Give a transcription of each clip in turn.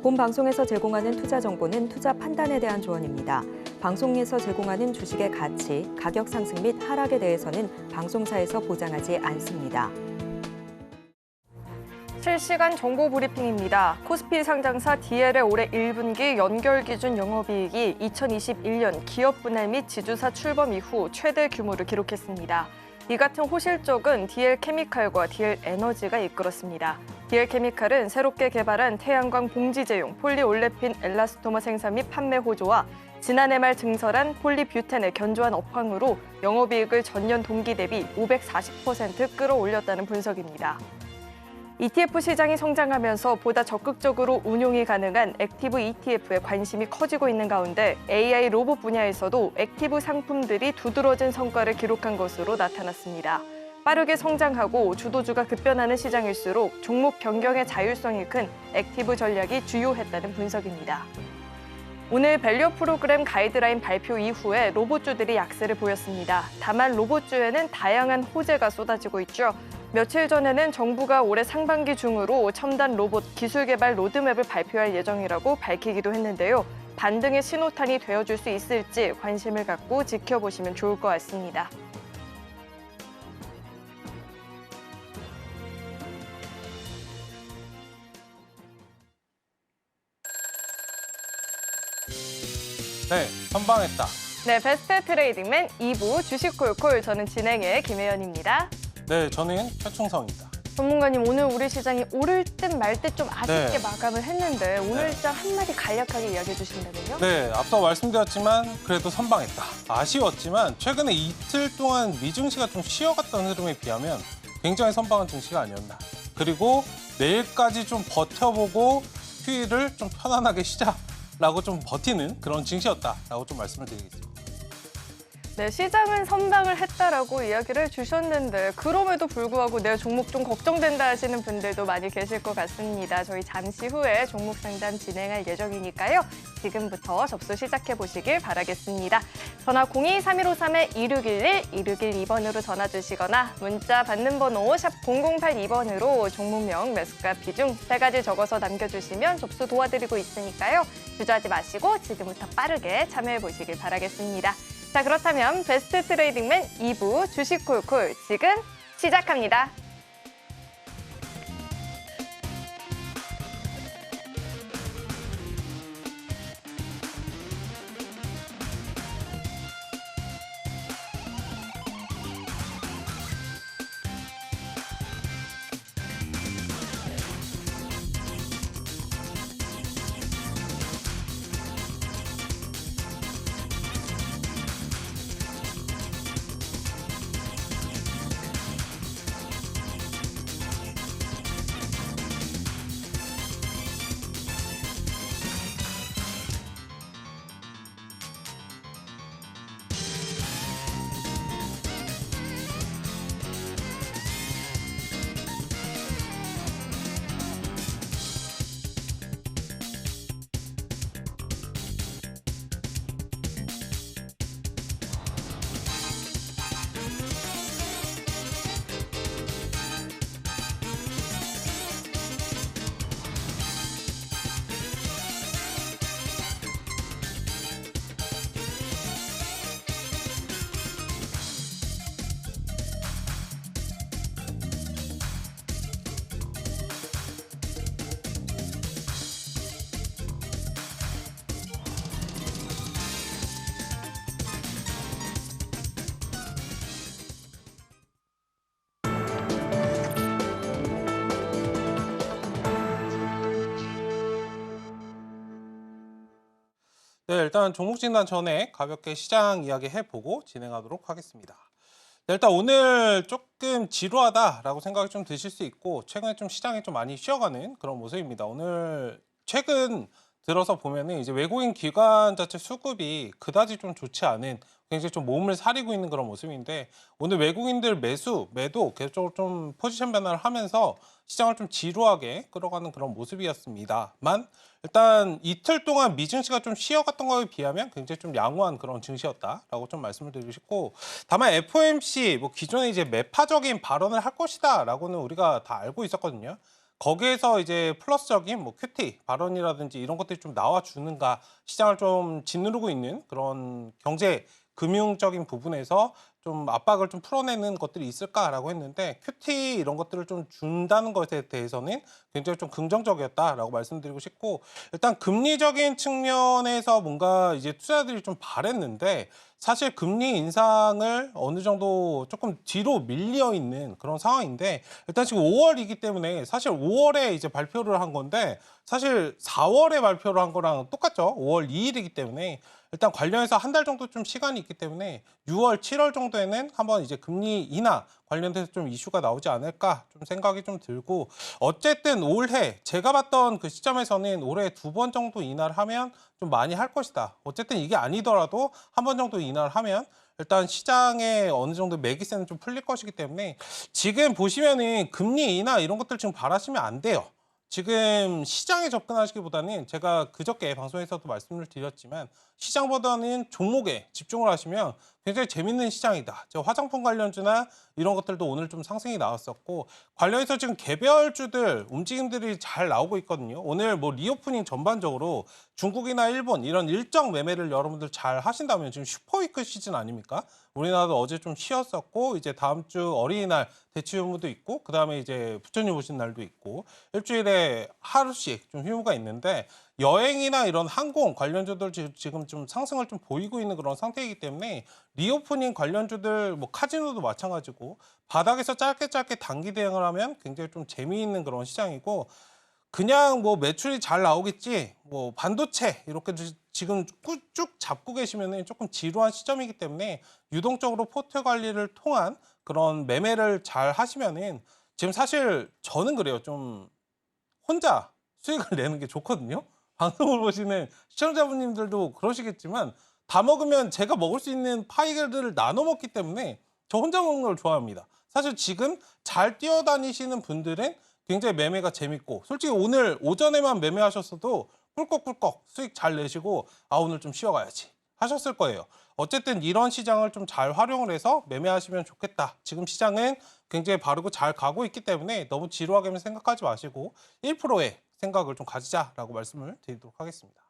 본 방송에서 제공하는 투자 정보는 투자 판단에 대한 조언입니다. 방송에서 제공하는 주식의 가치, 가격 상승 및 하락에 대해서는 방송사에서 보장하지 않습니다. 실시간 정보 브리핑입니다. 코스피 상장사 DL의 올해 1분기 연결 기준 영업이익이 2021년 기업 분할 및 지주사 출범 이후 최대 규모를 기록했습니다. 이 같은 호실적은 DL케미칼과 DL에너지가 이끌었습니다. DL케미칼은 새롭게 개발한 태양광 봉지제용 폴리올레핀 엘라스토머 생산 및 판매 호조와 지난해 말 증설한 폴리뷰텐의 견조한 업황으로 영업이익을 전년 동기 대비 540% 끌어올렸다는 분석입니다. ETF 시장이 성장하면서 보다 적극적으로 운용이 가능한 액티브 ETF에 관심이 커지고 있는 가운데 AI 로봇 분야에서도 액티브 상품들이 두드러진 성과를 기록한 것으로 나타났습니다. 빠르게 성장하고 주도주가 급변하는 시장일수록 종목 변경의 자율성이 큰 액티브 전략이 주요했다는 분석입니다. 오늘 밸류 프로그램 가이드라인 발표 이후에 로봇주들이 약세를 보였습니다. 다만 로봇주에는 다양한 호재가 쏟아지고 있죠. 며칠 전에는 정부가 올해 상반기 중으로 첨단 로봇 기술 개발 로드맵을 발표할 예정이라고 밝히기도 했는데요. 반등의 신호탄이 되어줄 수 있을지 관심을 갖고 지켜보시면 좋을 것 같습니다. 네, 선방했다. 네, 베스트 트레이딩맨 2부 주식콜콜, 저는 진행의 김혜연입니다. 네, 저는 최충성입니다. 전문가님, 오늘 우리 시장이 오를 듯 말 듯 좀 아쉽게 네. 마감을 했는데 오늘 시장 한마디 간략하게 이야기해 주신다면요? 네, 앞서 말씀드렸지만 그래도 선방했다. 아쉬웠지만 최근에 이틀 동안 미증시가 좀 쉬어갔던 흐름에 비하면 굉장히 선방한 증시가 아니었나. 그리고 내일까지 좀 버텨보고 휴일을 좀 편안하게 쉬자라고 좀 버티는 그런 증시였다라고 좀 말씀을 드리겠습니다. 네, 시장은 선방을 했다라고 이야기를 주셨는데 그럼에도 불구하고 내 종목 좀 걱정된다 하시는 분들도 많이 계실 것 같습니다. 저희 잠시 후에 종목 상담 진행할 예정이니까요. 지금부터 접수 시작해 보시길 바라겠습니다. 전화 02-3153-2611, 2612번으로 전화 주시거나 문자 받는 번호 샵 0082번으로 종목명, 매수가, 비중 3가지 적어서 남겨주시면 접수 도와드리고 있으니까요. 주저하지 마시고 지금부터 빠르게 참여해 보시길 바라겠습니다. 자, 그렇다면 베스트 트레이딩맨 2부 주식콜콜 지금 시작합니다. 네, 일단 종목 진단 전에 가볍게 시장 이야기 해보고 진행하도록 하겠습니다. 네, 일단 오늘 조금 지루하다라고 생각이 좀 드실 수 있고 최근에 좀 시장이 좀 많이 쉬어가는 그런 모습입니다. 오늘 최근 들어서 보면은 이제 외국인 기관 자체 수급이 그다지 좀 좋지 않은 굉장히 좀 몸을 사리고 있는 그런 모습인데 오늘 외국인들 매도 계속적으로 좀 포지션 변화를 하면서 시장을 좀 지루하게 끌어가는 그런 모습이었습니다만 일단 이틀 동안 미증시가 좀 쉬어갔던 거에 비하면 굉장히 좀 양호한 그런 증시였다라고 좀 말씀을 드리고 싶고 다만 FOMC 뭐 기존에 이제 매파적인 발언을 할 것이다라고는 우리가 다 알고 있었거든요. 거기에서 이제 플러스적인 뭐 큐티 발언이라든지 이런 것들이 좀 나와주는가, 시장을 좀 짓누르고 있는 그런 경제 금융적인 부분에서 좀 압박을 좀 풀어내는 것들이 있을까라고 했는데, 큐티 이런 것들을 좀 준다는 것에 대해서는 굉장히 좀 긍정적이었다라고 말씀드리고 싶고, 일단 금리적인 측면에서 뭔가 이제 투자들이 좀 바랬는데, 사실 금리 인상을 어느 정도 조금 뒤로 밀려 있는 그런 상황인데, 일단 지금 5월이기 때문에 사실 5월에 이제 발표를 한 건데, 사실 4월에 발표를 한 거랑 똑같죠. 5월 2일이기 때문에 일단 관련해서 한 달 정도 좀 시간이 있기 때문에 6월, 7월 정도에는 한번 이제 금리 인하 관련돼서 좀 이슈가 나오지 않을까 좀 생각이 좀 들고, 어쨌든 올해 제가 봤던 그 시점에서는 올해 2번 정도 인하를 하면 좀 많이 할 것이다. 어쨌든 이게 아니더라도 한 번 정도 인하를 하면 일단 시장에 어느 정도 매기세는 좀 풀릴 것이기 때문에, 지금 보시면은 금리 인하 이런 것들 지금 바라시면 안 돼요. 지금 시장에 접근하시기보다는, 제가 그저께 방송에서도 말씀을 드렸지만 시장보다는 종목에 집중을 하시면 굉장히 재밌는 시장이다. 저 화장품 관련주나 이런 것들도 오늘 좀 상승이 나왔었고, 관련해서 지금 개별주들 움직임들이 잘 나오고 있거든요. 오늘 뭐 리오프닝 전반적으로 중국이나 일본 이런 일정 매매를 여러분들 잘 하신다면, 지금 슈퍼위크 시즌 아닙니까? 우리나라도 어제 좀 쉬었었고, 이제 다음 주 어린이날 대치 휴무도 있고, 그다음에 이제 부처님 오신 날도 있고, 일주일에 하루씩 좀 휴무가 있는데, 여행이나 이런 항공 관련주들 지금 좀 상승을 좀 보이고 있는 그런 상태이기 때문에, 리오프닝 관련주들 뭐 카지노도 마찬가지고, 바닥에서 짧게 단기 대응을 하면 굉장히 좀 재미있는 그런 시장이고, 그냥 뭐 매출이 잘 나오겠지, 뭐 반도체 이렇게 지금 쭉 잡고 계시면은 조금 지루한 시점이기 때문에, 유동적으로 포트 관리를 통한 그런 매매를 잘 하시면은, 지금 사실 저는 그래요. 좀 혼자 수익을 내는 게 좋거든요. 방송을 보시는 시청자분님들도 그러시겠지만, 다 먹으면 제가 먹을 수 있는 파이를 나눠 먹기 때문에 저 혼자 먹는 걸 좋아합니다. 사실 지금 잘 뛰어다니시는 분들은 굉장히 매매가 재밌고, 솔직히 오늘 오전에만 매매하셨어도 꿀꺽꿀꺽 수익 잘 내시고, 아 오늘 좀 쉬어가야지 하셨을 거예요. 어쨌든 이런 시장을 좀 잘 활용을 해서 매매하시면 좋겠다. 지금 시장은 굉장히 바르고 잘 가고 있기 때문에 너무 지루하게만 생각하지 마시고 1%의 생각을 좀 가지자라고 말씀을 드리도록 하겠습니다.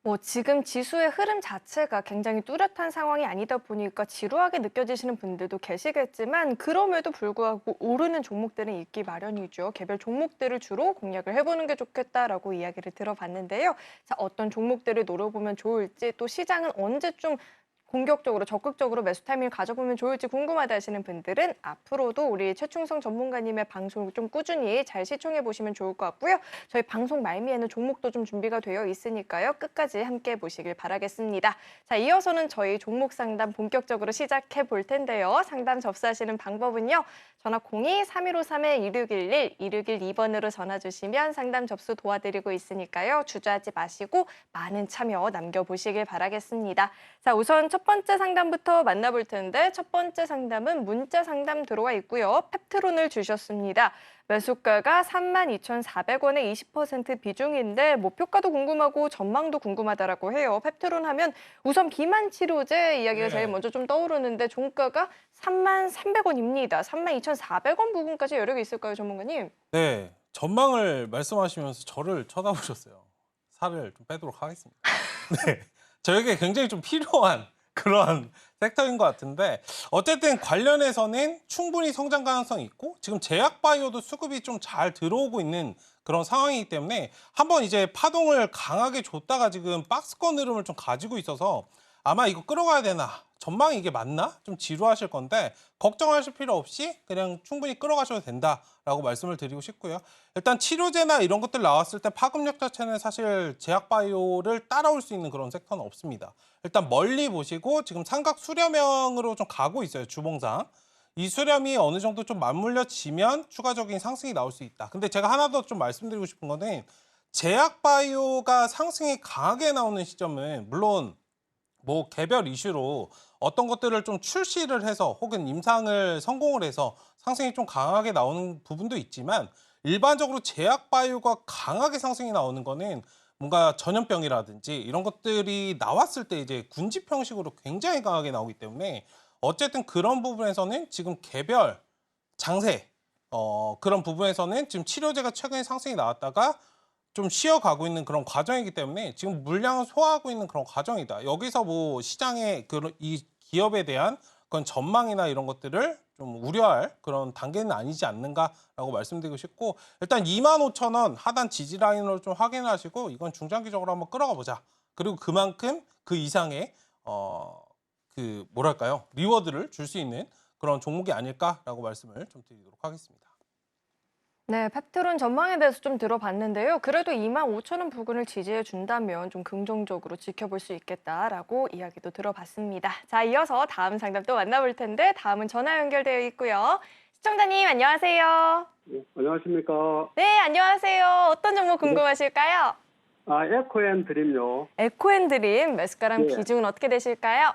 뭐 지금 지수의 흐름 자체가 굉장히 뚜렷한 상황이 아니다 보니까 지루하게 느껴지시는 분들도 계시겠지만, 그럼에도 불구하고 오르는 종목들은 있기 마련이죠. 개별 종목들을 주로 공략을 해보는 게 좋겠다라고 이야기를 들어봤는데요. 자, 어떤 종목들을 노려보면 좋을지, 또 시장은 언제쯤 공격적으로 적극적으로 매수 타이밍을 가져보면 좋을지 궁금하다 하시는 분들은 앞으로도 우리 최충성 전문가님의 방송을 좀 꾸준히 잘 시청해 보시면 좋을 것 같고요. 저희 방송 말미에는 종목도 좀 준비가 되어 있으니까요. 끝까지 함께 보시길 바라겠습니다. 자, 이어서는 저희 종목 상담 본격적으로 시작해 볼 텐데요. 상담 접수하시는 방법은요. 전화 02-3153-2611, 2612번으로 전화 주시면 상담 접수 도와드리고 있으니까요. 주저하지 마시고 많은 참여 남겨보시길 바라겠습니다. 자, 우선 첫 번째 상담부터 만나볼 텐데, 첫 번째 상담은 문자 상담 들어와 있고요. 펩트론을 주셨습니다. 매수가가 32,400원의 20% 비중인데 목표가도 궁금하고 전망도 궁금하다라고 해요. 펩트론 하면 우선 비만 치료제 이야기가 제일 먼저 좀 떠오르는데, 종가가 33,300원입니다. 32,400원 부분까지 여력이 있을까요, 전문가님? 네, 전망을 말씀하시면서 저를 쳐다보셨어요. 살을 좀 빼도록 하겠습니다. 네, 저에게 굉장히 좀 필요한 그런 섹터인 것 같은데, 어쨌든 관련해서는 충분히 성장 가능성이 있고, 지금 제약바이오도 수급이 좀 잘 들어오고 있는 그런 상황이기 때문에, 한번 이제 파동을 강하게 줬다가 지금 박스권 흐름을 좀 가지고 있어서 아마 이거 끌어가야 되나, 전망이 이게 맞나 좀 지루하실 건데, 걱정하실 필요 없이 그냥 충분히 끌어가셔도 된다라고 말씀을 드리고 싶고요. 일단 치료제나 이런 것들 나왔을 때 파급력 자체는 사실 제약바이오를 따라올 수 있는 그런 섹터는 없습니다. 일단 멀리 보시고 지금 삼각 수렴형으로 좀 가고 있어요, 주봉상. 이 수렴이 어느 정도 좀 맞물려지면 추가적인 상승이 나올 수 있다. 근데 제가 하나 더 좀 말씀드리고 싶은 거는, 제약바이오가 상승이 강하게 나오는 시점은 물론 뭐 개별 이슈로 어떤 것들을 좀 출시를 해서 혹은 임상을 성공을 해서 상승이 좀 강하게 나오는 부분도 있지만, 일반적으로 제약바이오가 강하게 상승이 나오는 거는 뭔가 전염병이라든지 이런 것들이 나왔을 때 이제 군집 형식으로 굉장히 강하게 나오기 때문에, 어쨌든 그런 부분에서는 지금 개별 장세 그런 부분에서는 지금 치료제가 최근에 상승이 나왔다가 좀 쉬어가고 있는 그런 과정이기 때문에 지금 물량을 소화하고 있는 그런 과정이다. 여기서 뭐 시장의 이 기업에 대한 그런 전망이나 이런 것들을 좀 우려할 그런 단계는 아니지 않는가라고 말씀드리고 싶고, 일단 25,000원 하단 지지 라인으로 좀 확인하시고 이건 중장기적으로 한번 끌어가 보자. 그리고 그만큼 그 이상의 그 뭐랄까요, 리워드를 줄 수 있는 그런 종목이 아닐까라고 말씀을 좀 드리도록 하겠습니다. 네, 펩트론 전망에 대해서 좀 들어봤는데요. 그래도 25,000원 부근을 지지해 준다면 좀 긍정적으로 지켜볼 수 있겠다라고 이야기도 들어봤습니다. 자, 이어서 다음 상담 또 만나볼 텐데 다음은 전화 연결되어 있고요. 시청자님 안녕하세요. 네, 안녕하십니까. 네, 안녕하세요. 어떤 종목 궁금하실까요? 에코앤 드림요. 에코앤드림 매수가랑 네. 비중은 어떻게 되실까요?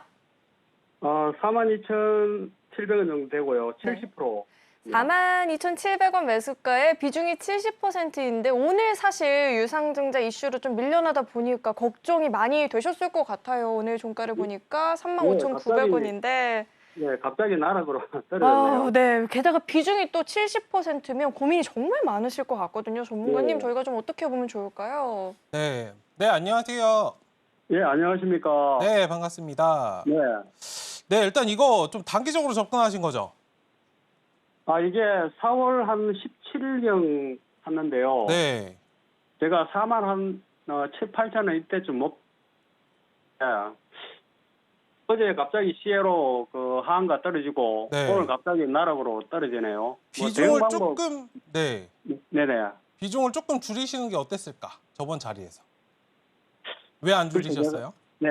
42,700원 정도 되고요. 네. 70%. 42,700원 매수가에 비중이 70%인데 오늘 사실 유상증자 이슈로 좀 밀려나다 보니까 걱정이 많이 되셨을 것 같아요. 오늘 종가를 보니까 35,900원인데. 네, 갑자기 나락으로 떨어졌네요. 네. 게다가 비중이 또 70%면 고민이 정말 많으실 것 같거든요. 전문가님, 네. 저희가 좀 어떻게 보면 좋을까요? 네, 안녕하세요. 예, 안녕하십니까. 네, 반갑습니다. 네. 네, 일단 이거 좀 단기적으로 접근하신 거죠? 이게 4월 한 17일경 샀는데요. 네. 제가 4만 한 7, 8천 원 이때쯤 네. 어제 갑자기 시에로 그 하한가 떨어지고 네. 오늘 갑자기 나락으로 떨어지네요. 비중을 대응 방법- 조금, 네, 네네. 비중을 조금 줄이시는 게 어땠을까? 저번 자리에서. 왜 안 줄이셨어요? 네.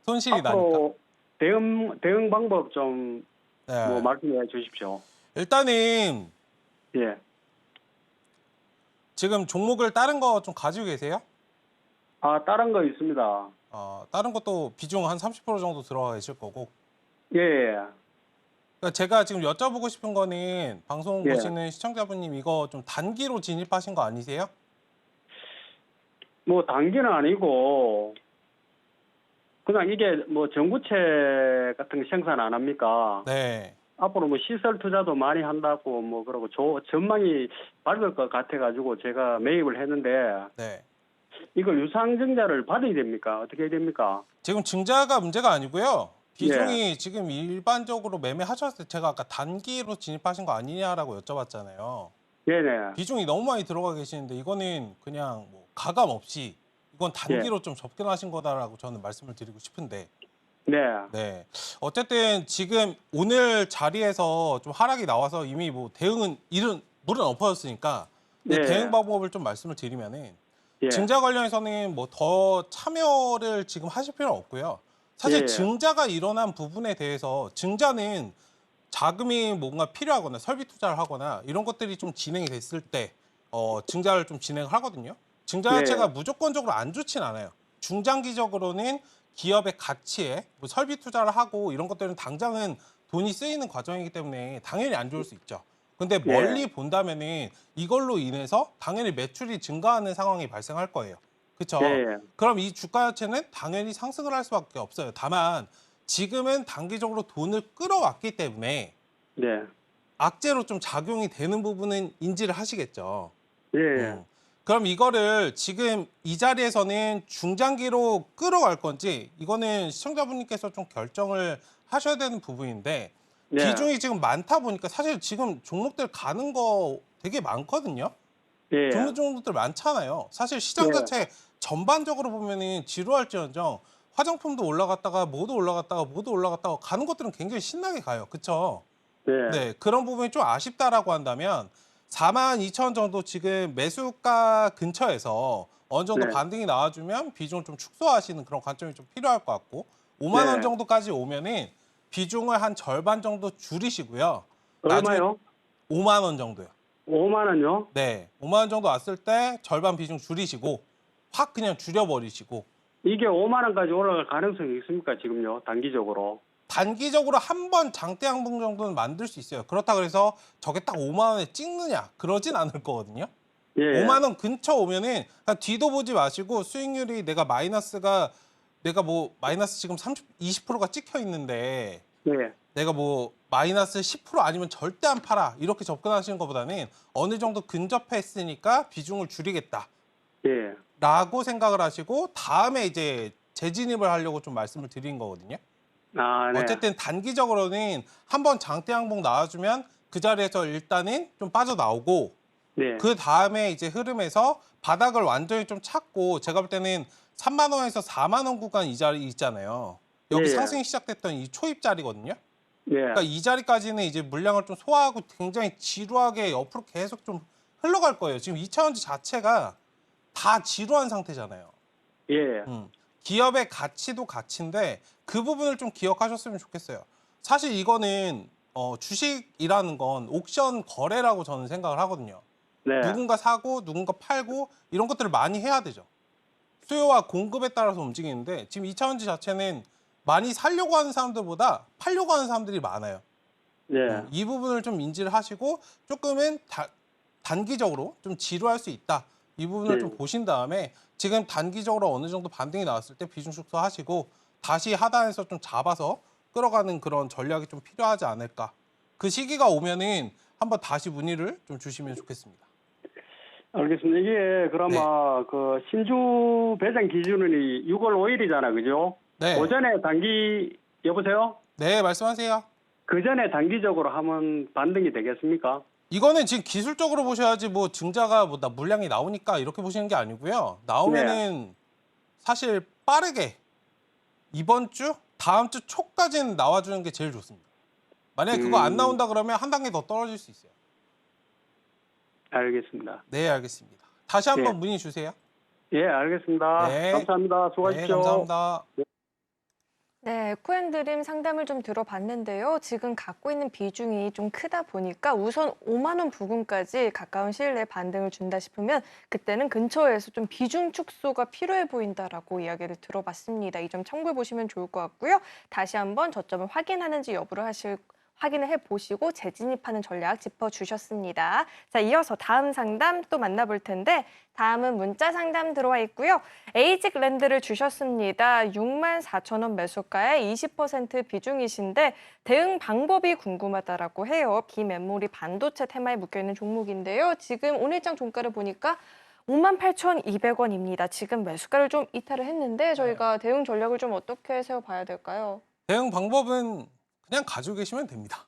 손실이 나니까. 앞으로 대응 방법 좀 네. 말씀해 주십시오. 일단은 예. 지금 종목을 다른 거 좀 가지고 계세요? 다른 거 있습니다. 다른 것도 비중 한 30% 정도 들어가 계실 거고. 예, 예. 그러니까 제가 지금 여쭤보고 싶은 거는 방송 예. 보시는 시청자분님 이거 좀 단기로 진입하신 거 아니세요? 뭐 단기는 아니고 그냥 이게 뭐 전구체 같은 거 생산 안 합니까? 네. 앞으로 뭐 시설 투자도 많이 한다고 뭐 그러고 전망이 밝을 것 같아 가지고 제가 매입을 했는데 네. 이걸 유상증자를 받아야 됩니까? 어떻게 해야 됩니까? 지금 증자가 문제가 아니고요. 비중이 지금 일반적으로 매매하셨을 때 제가 아까 단기로 진입하신 거 아니냐라고 여쭤봤잖아요. 네네. 비중이 너무 많이 들어가 계시는데 이거는 그냥 뭐 가감 없이 이건 단기로 좀 접근하신 거다라고 저는 말씀을 드리고 싶은데. 네. 네. 어쨌든 지금 오늘 자리에서 좀 하락이 나와서 이미 뭐 대응은 물은 엎어졌으니까 네. 대응 방법을 좀 말씀을 드리면은 예. 증자 관련해서는 뭐 더 참여를 지금 하실 필요는 없고요. 사실 예. 증자가 일어난 부분에 대해서 증자는 자금이 뭔가 필요하거나 설비 투자를 하거나 이런 것들이 좀 진행이 됐을 때 증자를 좀 진행을 하거든요. 증자 예. 자체가 무조건적으로 안 좋진 않아요. 중장기적으로는 기업의 가치에 뭐 설비 투자를 하고 이런 것들은 당장은 돈이 쓰이는 과정이기 때문에 당연히 안 좋을 수 있죠. 근데 멀리 본다면은 이걸로 인해서 당연히 매출이 증가하는 상황이 발생할 거예요. 그렇죠? 예. 그럼 이 주가 자체는 당연히 상승을 할 수밖에 없어요. 다만 지금은 단기적으로 돈을 끌어왔기 때문에 네. 악재로 좀 작용이 되는 부분은 인지를 하시겠죠. 예. 그럼 이거를 지금 이 자리에서는 중장기로 끌어갈 건지 이거는 시청자분님께서 좀 결정을 하셔야 되는 부분인데 네. 비중이 지금 많다 보니까 사실 지금 종목들 가는 거 되게 많거든요. 예. 좋은 종목들 많잖아요. 사실 시장 네. 자체 전반적으로 보면은 지루할지언정 화장품도 올라갔다가 뭐도 올라갔다가 가는 것들은 굉장히 신나게 가요. 그렇죠? 네. 네, 그런 부분이 좀 아쉽다라고 한다면 42,000원 정도 지금 매수가 근처에서 어느 정도 네. 반등이 나와주면 비중을 좀 축소하시는 그런 관점이 좀 필요할 것 같고 5만 원 네. 정도까지 오면은 비중을 한 절반 정도 줄이시고요. 얼마요? 5만 원 정도요. 5만 원요? 네, 5만 원 정도 왔을 때 절반 비중 줄이시고 확 그냥 줄여버리시고 이게 5만 원까지 올라갈 가능성이 있습니까, 지금요? 단기적으로. 단기적으로 한 번 장대 양봉 정도는 만들 수 있어요. 그렇다 그래서 저게 딱 5만 원에 찍느냐? 그러진 않을 거거든요. 예. 5만 원 근처 오면은 그냥 뒤도 보지 마시고 수익률이 내가 뭐 마이너스 지금 20%가 찍혀 있는데 예. 내가 뭐 마이너스 10% 아니면 절대 안 팔아 이렇게 접근하시는 것보다는 어느 정도 근접했으니까 비중을 줄이겠다. 예. 라고 생각을 하시고 다음에 이제 재진입을 하려고 좀 말씀을 드린 거거든요. 아, 네. 어쨌든 단기적으로는 한번 장대 항복 나와주면 그 자리에서 일단은 좀 빠져나오고 네. 그 다음에 이제 흐름에서 바닥을 완전히 좀 찾고 제가 볼 때는 3만 원에서 4만 원 구간 이 자리 있잖아요. 여기 예. 상승이 시작됐던 이 초입 자리거든요. 예. 그러니까 이 자리까지는 이제 물량을 좀 소화하고 굉장히 지루하게 옆으로 계속 좀 흘러갈 거예요. 지금 2차원지 자체가 다 지루한 상태잖아요. 예. 기업의 가치도 가치인데 그 부분을 좀 기억하셨으면 좋겠어요. 사실 이거는 주식이라는 건 옥션 거래라고 저는 생각을 하거든요. 네. 누군가 사고 누군가 팔고 이런 것들을 많이 해야 되죠. 수요와 공급에 따라서 움직이는데 지금 2차원지 자체는 많이 살려고 하는 사람들보다 팔려고 하는 사람들이 많아요. 예. 이 부분을 좀 인지를 하시고 조금은 단기적으로 좀 지루할 수 있다. 이 부분을 네. 좀 보신 다음에 지금 단기적으로 어느 정도 반등이 나왔을 때 비중 축소하시고 다시 하단에서 좀 잡아서 끌어가는 그런 전략이 좀 필요하지 않을까. 그 시기가 오면은 한번 다시 문의를 좀 주시면 좋겠습니다. 알겠습니다. 이게 그러면 그 신주 배당 기준일이 6월 5일이잖아, 그죠? 네. 오전에 단기 여보세요? 네, 말씀하세요. 그 전에 단기적으로 하면 반등이 되겠습니까? 이거는 지금 기술적으로 보셔야지 뭐 증자가 뭐 물량이 나오니까 이렇게 보시는 게 아니고요. 나오면은 사실 빠르게 이번 주, 다음 주 초까지는 나와주는 게 제일 좋습니다. 만약에 그거 안 나온다 그러면 한 단계 더 떨어질 수 있어요. 알겠습니다. 네, 알겠습니다. 다시 한번 네. 문의 주세요. 예, 알겠습니다. 네. 감사합니다. 네, 수고하십시오. 감사합니다. 네, 코엔드림 상담을 좀 들어봤는데요. 지금 갖고 있는 비중이 좀 크다 보니까 우선 5만 원 부근까지 가까운 시일 내에 반등을 준다 싶으면 그때는 근처에서 좀 비중 축소가 필요해 보인다라고 이야기를 들어봤습니다. 이 점 참고해 보시면 좋을 것 같고요. 다시 한번 저점을 확인하는지 여부를 확인을 해보시고 재진입하는 전략 짚어주셨습니다. 자, 이어서 다음 상담 또 만나볼 텐데 다음은 문자 상담 들어와 있고요. 에이직랜드를 주셨습니다. 64,000원 매수가에 20% 비중이신데 대응 방법이 궁금하다라고 해요. 비메모리 반도체 테마에 묶여있는 종목인데요. 지금 오늘장 종가를 보니까 58,200원입니다. 지금 매수가를 좀 이탈을 했는데 저희가 대응 전략을 좀 어떻게 세워봐야 될까요? 대응 방법은 그냥 가지고 계시면 됩니다.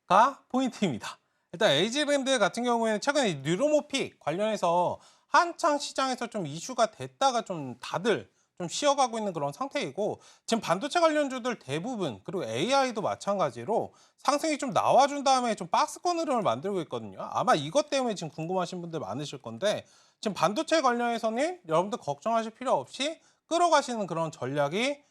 가 포인트입니다. 일단 에이지랜드 같은 경우에는 최근에 뉴로모픽 관련해서 한창 시장에서 좀 이슈가 됐다가 좀 다들 좀 쉬어가고 있는 그런 상태이고 지금 반도체 관련주들 대부분 그리고 AI도 마찬가지로 상승이 좀 나와준 다음에 좀 박스권 흐름을 만들고 있거든요. 아마 이것 때문에 지금 궁금하신 분들 많으실 건데 지금 반도체 관련해서는 여러분들 걱정하실 필요 없이 끌어가시는 그런 전략이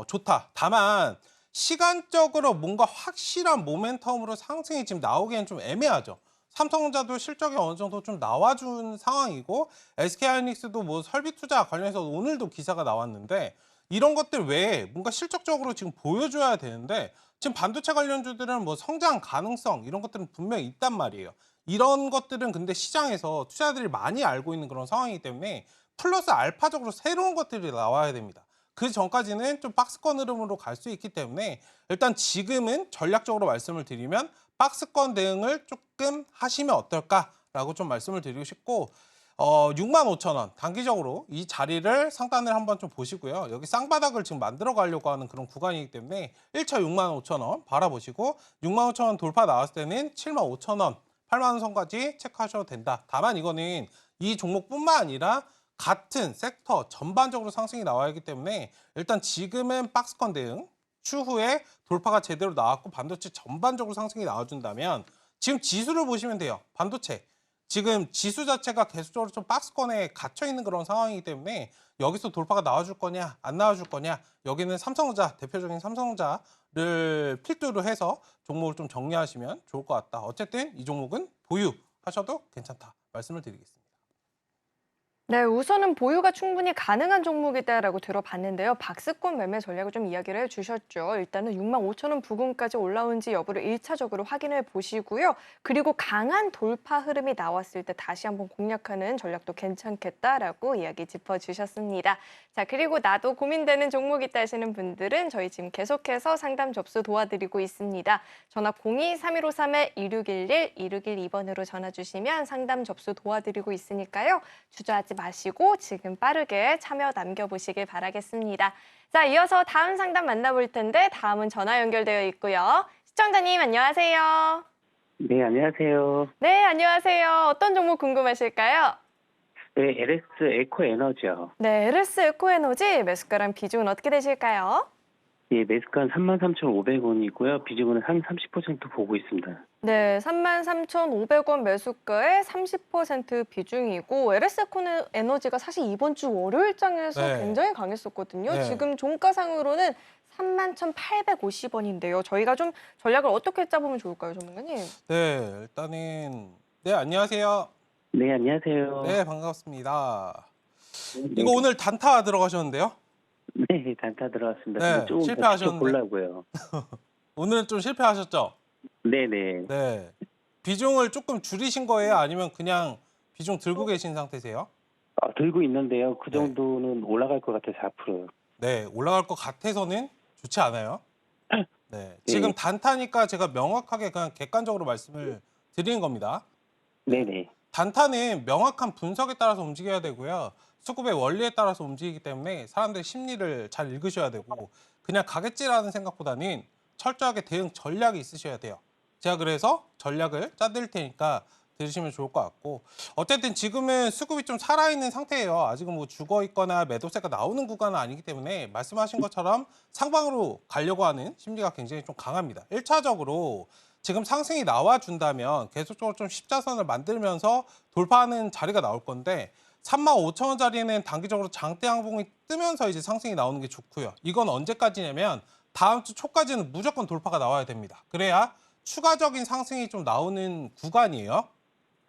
좋다. 다만 시간적으로 뭔가 확실한 모멘텀으로 상승이 지금 나오기엔 좀 애매하죠. 삼성전자도 실적이 어느 정도 좀 나와준 상황이고 SK하이닉스도 뭐 설비 투자 관련해서 오늘도 기사가 나왔는데 이런 것들 외에 뭔가 실적적으로 지금 보여줘야 되는데 지금 반도체 관련주들은 뭐 성장 가능성 이런 것들은 분명히 있단 말이에요. 이런 것들은 근데 시장에서 투자들이 많이 알고 있는 그런 상황이기 때문에 플러스 알파적으로 새로운 것들이 나와야 됩니다. 그 전까지는 좀 박스권 흐름으로 갈 수 있기 때문에 일단 지금은 전략적으로 말씀을 드리면 박스권 대응을 조금 하시면 어떨까라고 좀 말씀을 드리고 싶고 65,000원 단기적으로 이 자리를 상단을 한번 좀 보시고요. 여기 쌍바닥을 지금 만들어 가려고 하는 그런 구간이기 때문에 1차 65,000원 바라보시고 65,000원 돌파 나왔을 때는 75,000원 8만 원 선까지 체크하셔도 된다. 다만 이거는 이 종목뿐만 아니라 같은 섹터 전반적으로 상승이 나와야 하기 때문에 일단 지금은 박스권 대응 추후에 돌파가 제대로 나왔고 반도체 전반적으로 상승이 나와준다면 지금 지수를 보시면 돼요. 반도체 지금 지수 자체가 계속적으로 좀 박스권에 갇혀 있는 그런 상황이기 때문에 여기서 돌파가 나와줄 거냐 안 나와줄 거냐 여기는 삼성전자 대표적인 삼성전자를 필두로 해서 종목을 좀 정리하시면 좋을 것 같다. 어쨌든 이 종목은 보유하셔도 괜찮다 말씀을 드리겠습니다. 네, 우선은 보유가 충분히 가능한 종목이다라고 들어봤는데요. 박스권 매매 전략을 좀 이야기를 해주셨죠. 일단은 6만 5천 원 부근까지 올라온지 여부를 1차적으로 확인해 보시고요. 그리고 강한 돌파 흐름이 나왔을 때 다시 한번 공략하는 전략도 괜찮겠다라고 이야기 짚어주셨습니다. 자, 그리고 나도 고민되는 종목 있다 하시는 분들은 저희 지금 계속해서 상담 접수 도와드리고 있습니다. 전화 02-3153-2611, 2612번으로 전화 주시면 상담 접수 도와드리고 있으니까요. 주저하지 마시고 지금 빠르게 참여 남겨보시길 바라겠습니다. 자, 이어서 다음 상담 만나볼 텐데 다음은 전화 연결되어 있고요. 시청자님 안녕하세요. 네, 안녕하세요. 네, 안녕하세요. 어떤 종목 궁금하실까요? 네, LS 에코에너지요. 네, LS 에코에너지 매수가랑 비중은 어떻게 되실까요? 예, 매수가는 33,500원이고요. 비중은 한 30% 보고 있습니다. 네, 33,500원 매수가에 30% 비중이고 LS 에코에너지가 사실 이번 주 월요일장에서 네. 굉장히 강했었거든요. 네. 지금 종가상으로는 31,850원인데요. 저희가 좀 전략을 어떻게 짜보면 좋을까요, 전문가님? 네, 일단은 네, 안녕하세요. 네, 안녕하세요. 네, 반갑습니다. 이거 오늘 단타 들어가셨는데요? 네, 단타 들어갔습니다. 네, 근데 조금 실패하셨는데. 보려고요. 오늘은 좀 실패하셨죠? 네네. 네. 비중을 조금 줄이신 거예요? 아니면 그냥 비중 들고 계신 상태세요? 들고 있는데요. 그 네. 정도는 올라갈 것 같아서 앞으로. 네, 올라갈 것 같아서는 좋지 않아요. 네, 지금 단타니까 제가 명확하게 그냥 객관적으로 말씀을 드리는 겁니다. 네네. 단타는 명확한 분석에 따라서 움직여야 되고요. 수급의 원리에 따라서 움직이기 때문에 사람들의 심리를 잘 읽으셔야 되고 그냥 가겠지라는 생각보다는 철저하게 대응 전략이 있으셔야 돼요. 제가 그래서 전략을 짜드릴 테니까 들으시면 좋을 것 같고 어쨌든 지금은 수급이 좀 살아있는 상태예요. 아직은 뭐 죽어 있거나 매도세가 나오는 구간은 아니기 때문에 말씀하신 것처럼 상방으로 가려고 하는 심리가 굉장히 좀 강합니다. 1차적으로 지금 상승이 나와준다면 계속적으로 좀 십자선을 만들면서 돌파하는 자리가 나올 건데 35,000원짜리는 단기적으로 장대 양봉이 뜨면서 이제 상승이 나오는 게 좋고요. 이건 언제까지냐면 다음 주 초까지는 무조건 돌파가 나와야 됩니다. 그래야 추가적인 상승이 좀 나오는 구간이에요.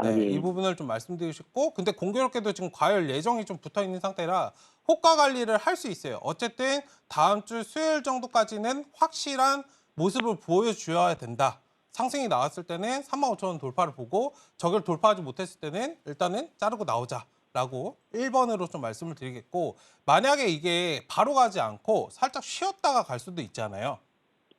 네, 예. 이 부분을 좀 말씀드리고 싶고 근데 공교롭게도 지금 과열 예정이 좀 붙어 있는 상태라 호가 관리를 할 수 있어요. 어쨌든 다음 주 수요일 정도까지는 확실한 모습을 보여줘야 된다. 상승이 나왔을 때는 35,000원 돌파를 보고 저걸 돌파하지 못했을 때는 일단은 자르고 나오자라고 1번으로 좀 말씀을 드리겠고 만약에 이게 바로 가지 않고 살짝 쉬었다가 갈 수도 있잖아요.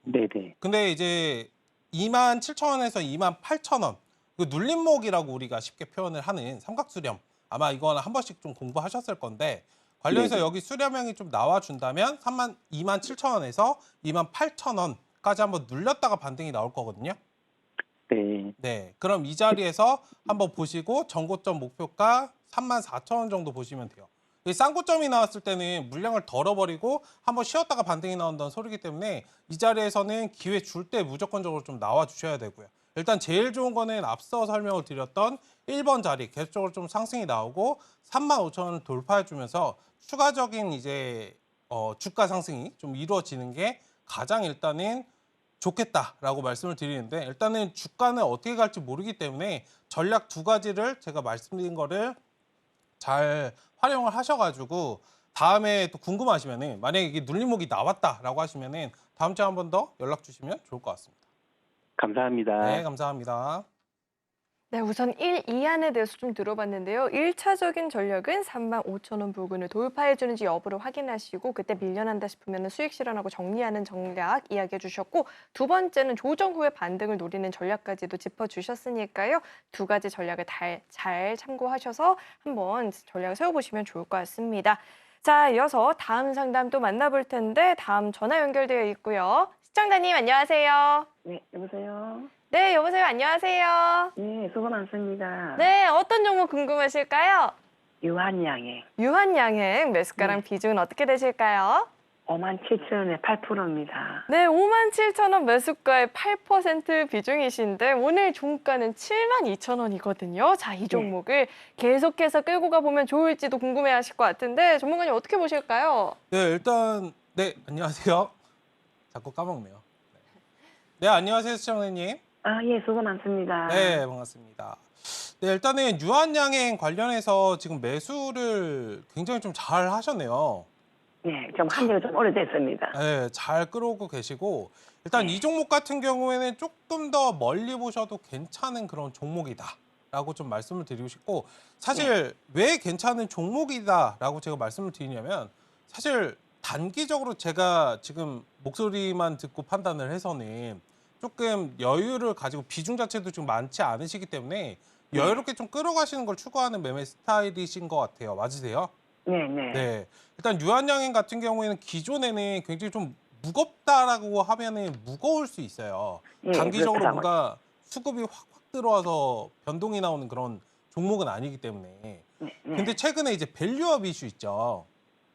네네. 근데 이제 27,000원에서 28,000원 그 눌림목이라고 우리가 쉽게 표현을 하는 삼각수렴 아마 이거는 한 번씩 좀 공부하셨을 건데 관련해서 네네. 여기 수렴형이 좀 나와준다면 27,000원에서 28,000원까지 한번 눌렸다가 반등이 나올 거거든요. 네. 네, 그럼 이 자리에서 한번 보시고 전고점 목표가 34,000원 정도 보시면 돼요. 이 쌍고점이 나왔을 때는 물량을 덜어버리고 한번 쉬었다가 반등이 나온다는 소리이기 때문에 이 자리에서는 기회 줄 때 무조건적으로 좀 나와 주셔야 되고요. 일단 제일 좋은 거는 앞서 설명을 드렸던 1번 자리 계속적으로 좀 상승이 나오고 35,000원을 돌파해 주면서 추가적인 이제 주가 상승이 좀 이루어지는 게 가장 일단은 좋겠다라고 말씀을 드리는데 일단은 주가는 어떻게 갈지 모르기 때문에 전략 두 가지를 제가 말씀드린 거를 잘 활용을 하셔가지고 다음에 또 궁금하시면은 만약에 이게 눌림목이 나왔다라고 하시면은 다음 주에 한 번 더 연락 주시면 좋을 것 같습니다. 감사합니다. 네, 감사합니다. 네, 우선 1, 2안에 대해서 좀 들어봤는데요. 1차적인 전략은 35,000원 부근을 돌파해 주는지 여부를 확인하시고 그때 밀려난다 싶으면 수익 실현하고 정리하는 전략 이야기해 주셨고 두 번째는 조정 후에 반등을 노리는 전략까지도 짚어주셨으니까요. 두 가지 전략을 잘 참고하셔서 한번 전략을 세워보시면 좋을 것 같습니다. 자, 이어서 다음 상담 또 만나볼 텐데 다음 전화 연결되어 있고요. 시청자님 안녕하세요. 네, 여보세요? 네, 여보세요. 안녕하세요. 네, 수고 많습니다. 네, 어떤 종목 궁금하실까요? 유한양행 유한양행 매수가랑 비중은 어떻게 되실까요? 57,000원에 8%입니다. 네, 57,000원 매수가의 8% 비중이신데 오늘 종가는 72,000원이거든요. 자, 이 종목을 계속해서 끌고 가보면 좋을지도 궁금해하실 것 같은데 전문가님 어떻게 보실까요? 네, 일단 네, 안녕하세요. 자꾸 까먹네요. 네, 안녕하세요, 시청자님. 아, 예, 수고 많습니다. 네, 반갑습니다. 네, 일단은 유한양행 관련해서 지금 매수를 굉장히 좀 잘 하셨네요. 네, 좀 한 지가 좀 오래됐습니다. 네, 잘 끌어오고 계시고 일단 이 종목 같은 경우에는 조금 더 멀리 보셔도 괜찮은 그런 종목이다라고 좀 말씀을 드리고 싶고 사실 왜 괜찮은 종목이다라고 제가 말씀을 드리냐면 사실 단기적으로 제가 지금 목소리만 듣고 판단을 해서는 조금 여유를 가지고 비중 자체도 좀 많지 않으시기 때문에 여유롭게 좀 끌어가시는 걸 추구하는 매매 스타일이신 것 같아요. 맞으세요? 네, 네. 네. 일단 유한양행 같은 경우에는 기존에는 굉장히 좀 무겁다라고 하면은 무거울 수 있어요. 예, 단기적으로 그렇더라고요. 뭔가 수급이 확 들어와서 변동이 나오는 그런 종목은 아니기 때문에. 네, 네. 근데 최근에 이제 밸류업 이슈 있죠.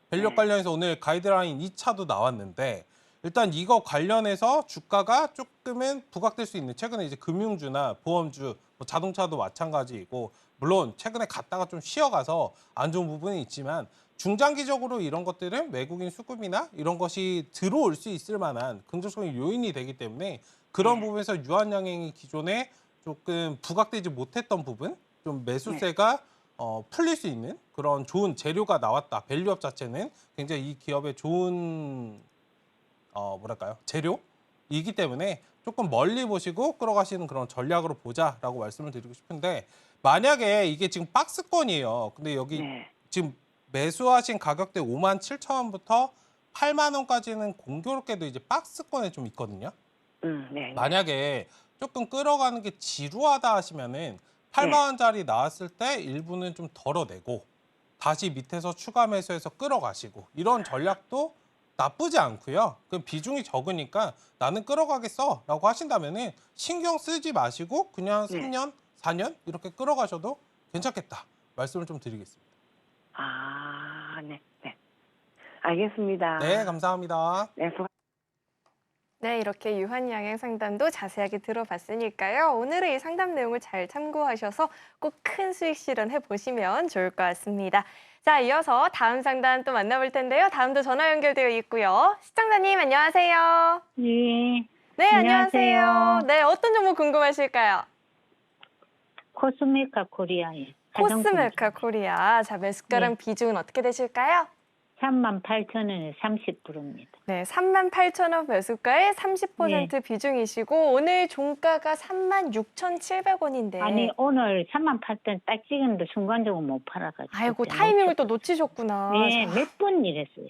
밸류업 네. 관련해서 오늘 가이드라인 2차도 나왔는데 일단 이거 관련해서 주가가 조금은 부각될 수 있는 최근에 이제 금융주나 보험주, 뭐 자동차도 마찬가지이고 물론 최근에 갔다가 좀 쉬어가서 안 좋은 부분이 있지만 중장기적으로 이런 것들은 외국인 수급이나 이런 것이 들어올 수 있을 만한 긍정적인 요인이 되기 때문에 그런 부분에서 유한양행이 기존에 조금 부각되지 못했던 부분, 좀 매수세가 풀릴 수 있는 그런 좋은 재료가 나왔다. 밸류업 자체는 굉장히 이 기업의 좋은 뭐랄까요? 재료이기 때문에 조금 멀리 보시고 끌어가시는 그런 전략으로 보자라고 말씀을 드리고 싶은데 만약에 이게 지금 박스권이에요. 근데 여기 네. 지금 매수하신 가격대 57,000원부터 8만 원까지는 공교롭게도 이제 박스권에 좀 있거든요. 네, 네. 만약에 조금 끌어가는 게 지루하다 하시면은 8만 원짜리 나왔을 때 일부는 좀 덜어내고 다시 밑에서 추가 매수해서 끌어가시고 이런 전략도 나쁘지 않고요. 그 비중이 적으니까 나는 끌어가겠어라고 하신다면은 신경 쓰지 마시고 그냥 네. 3년, 4년 이렇게 끌어가셔도 괜찮겠다. 말씀을 좀 드리겠습니다. 아, 네, 네. 알겠습니다. 네, 감사합니다. 네, 네, 이렇게 유한양행 상담도 자세하게 들어봤으니까요. 오늘의 이 상담 내용을 잘 참고하셔서 꼭 큰 수익 실현해 보시면 좋을 것 같습니다. 자, 이어서 다음 상담 또 만나볼 텐데요. 다음도 전화 연결되어 있고요. 시청자님 안녕하세요. 예, 네, 안녕하세요. 안녕하세요. 네, 어떤 종목 궁금하실까요? 코스메카 코리아에 코스메카 코리아. 자, 매수가랑 비중은 어떻게 되실까요? 38,000원에 30%입니다. 네, 38,000원 매수가에 30% 비중이시고 오늘 종가가 36,700원인데. 아니 오늘 38,000원 딱 찍었는데 순간적으로 못 팔아가지고. 아이고, 그때 타이밍을 또 놓치셨구나. 네, 몇 번 이랬어요.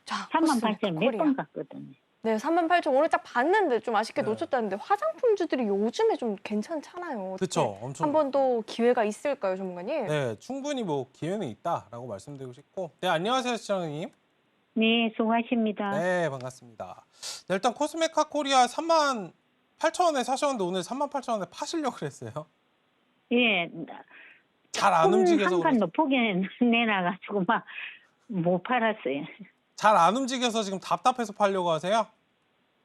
자, 38,000원 몇 코리아. 번 갔거든요. 네, 38,000원 오늘 딱 봤는데 좀 아쉽게 네. 놓쳤다는데 화장품주들이 요즘에 좀 괜찮잖아요. 그렇죠. 엄청 한 번 더 기회가 있을까요, 전문가님? 네, 충분히 뭐 기회는 있다라고 말씀드리고 싶고. 네, 안녕하세요, 시청자님. 네, 수고하십니다. 네, 반갑습니다. 네, 일단 코스메카 코리아 38,000원에 사셨는데 오늘 38,000원에 파시려고 그랬어요. 예, 잘 안 움직여서 한칸 높게 내놔가지고 막 못 팔았어요. 잘 안 움직여서 지금 답답해서 팔려고 하세요?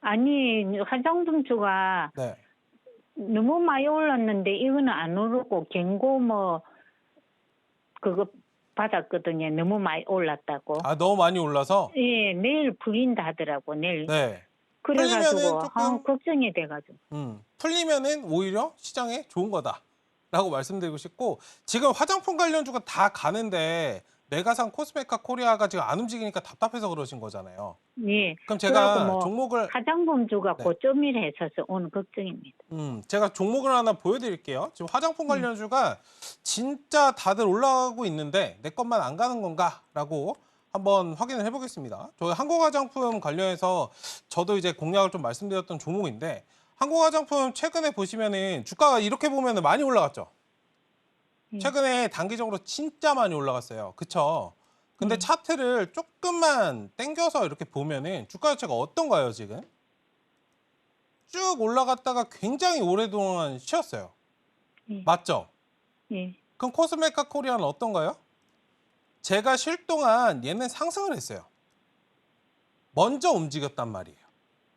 아니 화장품주가 네. 너무 많이 올랐는데 이거는 안 오르고 경고 뭐 그거 받았거든요. 너무 많이 올랐다고. 아, 너무 많이 올라서? 예, 내일 풀린다 하더라고. 내일. 네. 그래가지고 풀리면은 조금- 걱정이 돼가지고. 풀리면은 오히려 시장에 좋은 거다라고 말씀드리고 싶고 지금 화장품 관련주가 다 가는데 메가상 코스메카 코리아가 지금 안 움직이니까 답답해서 그러신 거잖아요. 예. 그럼 제가 그래갖고 뭐 종목을 화장품주가 네. 고점이라 했어서 오늘 걱정입니다. 제가 종목을 하나 보여드릴게요. 지금 화장품 관련주가 진짜 다들 올라가고 있는데 내 것만 안 가는 건가라고 한번 확인을 해보겠습니다. 저희 한국화장품 관련해서 저도 이제 공략을 좀 말씀드렸던 종목인데 한국화장품 최근에 보시면은 주가가 이렇게 보면은 많이 올라갔죠. 최근에 단기적으로 진짜 많이 올라갔어요. 그쵸? 근데 차트를 조금만 당겨서 이렇게 보면은 주가 자체가 어떤가요, 지금? 쭉 올라갔다가 굉장히 오랫동안 쉬었어요. 맞죠? 예. 그럼 코스메카 코리아는 어떤가요? 제가 쉴 동안 얘는 상승을 했어요. 먼저 움직였단 말이에요.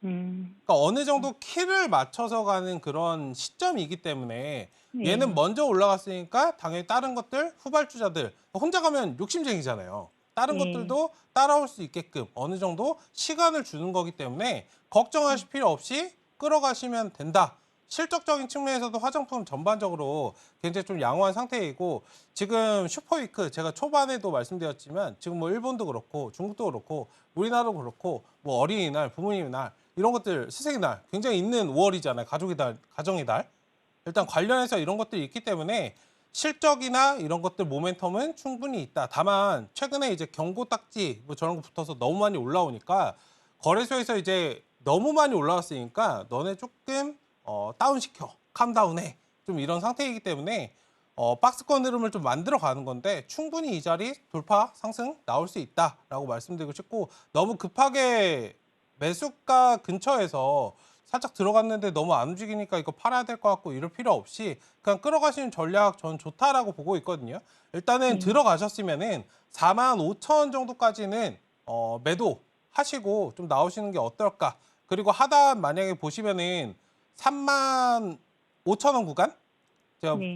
그러니까 어느 정도 키를 맞춰서 가는 그런 시점이기 때문에 얘는 먼저 올라갔으니까 당연히 다른 것들, 후발주자들 혼자 가면 욕심쟁이잖아요. 다른 것들도 따라올 수 있게끔 어느 정도 시간을 주는 거기 때문에 걱정하실 필요 없이 끌어가시면 된다. 실적적인 측면에서도 화장품 전반적으로 굉장히 좀 양호한 상태이고 지금 슈퍼위크 제가 초반에도 말씀드렸지만 지금 뭐 일본도 그렇고 중국도 그렇고 우리나라도 그렇고 뭐 어린이날, 부모님의 날 이런 것들 스승의 날 굉장히 있는 5월이잖아요. 가족의 달, 가정의 달. 일단 관련해서 이런 것들이 있기 때문에 실적이나 이런 것들 모멘텀은 충분히 있다. 다만 최근에 이제 경고 딱지 뭐 저런 거 붙어서 너무 많이 올라오니까 거래소에서 이제 너무 많이 올라왔으니까 너네 조금 다운시켜, 캄다운해 좀 이런 상태이기 때문에 박스권 흐름을 좀 만들어 가는 건데 충분히 이 자리 돌파 상승 나올 수 있다라고 말씀드리고 싶고 너무 급하게 매수가 근처에서 살짝 들어갔는데 너무 안 움직이니까 이거 팔아야 될 것 같고 이럴 필요 없이 그냥 끌어가시는 전략 전 좋다라고 보고 있거든요. 일단은 들어가셨으면은 45,000원 정도까지는 매도 하시고 좀 나오시는 게 어떨까. 그리고 하단 만약에 보시면은 35,000원 구간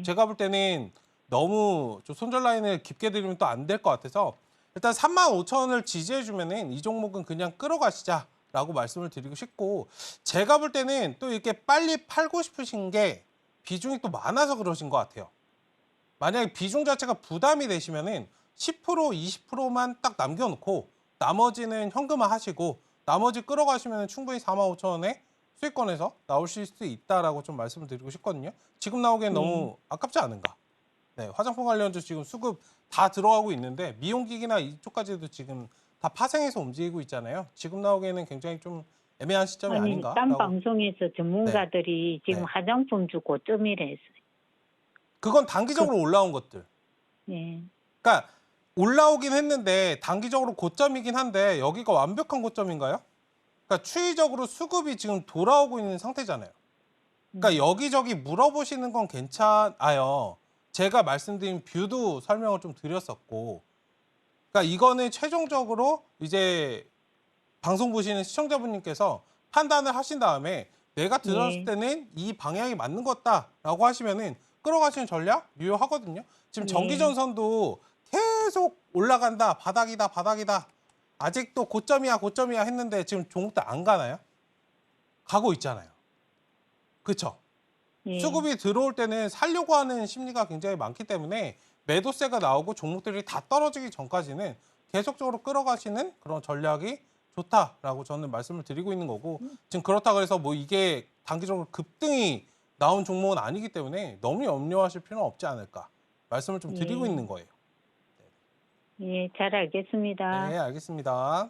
제가 볼 때는 너무 좀 손절 라인을 깊게 들이면 또 안 될 것 같아서 일단 35,000원을 지지해 주면은 이 종목은 그냥 끌어가시자라고 말씀을 드리고 싶고 제가 볼 때는 또 이렇게 빨리 팔고 싶으신 게 비중이 또 많아서 그러신 것 같아요. 만약에 비중 자체가 부담이 되시면은 10% 20%만 딱 남겨놓고 나머지는 현금화 하시고 나머지 끌어가시면 충분히 45,000원에 수익권에서 나오실 수 있다라고 좀 말씀을 드리고 싶거든요. 지금 나오기엔 너무 아깝지 않은가. 네, 화장품 관련주 지금 수급 다 들어가고 있는데 미용기기나 이쪽까지도 지금 다 파생해서 움직이고 있잖아요. 지금 나오기에는 굉장히 좀 애매한 시점이 아닌가. 딴 방송에서 전문가들이 지금 네. 화장품주 고점이라 했어요. 그건 단기적으로 올라온 것들. 네. 그러니까 올라오긴 했는데 단기적으로 고점이긴 한데 여기가 완벽한 고점인가요? 그러니까 추이적으로 수급이 지금 돌아오고 있는 상태잖아요. 그러니까 여기저기 물어보시는 건 괜찮아요. 제가 말씀드린 뷰도 설명을 좀 드렸었고 그러니까 이거는 최종적으로 이제 방송 보시는 시청자분님께서 판단을 하신 다음에 내가 들었을 때는 이 방향이 맞는 것 같다라고 하시면은 끌어가시는 전략 유효하거든요. 지금 전기전선도 계속 올라간다, 바닥이다, 바닥이다. 아직도 고점이야, 고점이야 했는데 지금 종목들 안 가나요? 가고 있잖아요. 그렇죠? 수급이 들어올 때는 살려고 하는 심리가 굉장히 많기 때문에 매도세가 나오고 종목들이 다 떨어지기 전까지는 계속적으로 끌어가시는 그런 전략이 좋다라고 저는 말씀을 드리고 있는 거고 지금 그렇다고 해서 뭐 이게 단기적으로 급등이 나온 종목은 아니기 때문에 너무 염려하실 필요는 없지 않을까 말씀을 좀 드리고 있는 거예요. 예, 잘 알겠습니다. 네, 알겠습니다.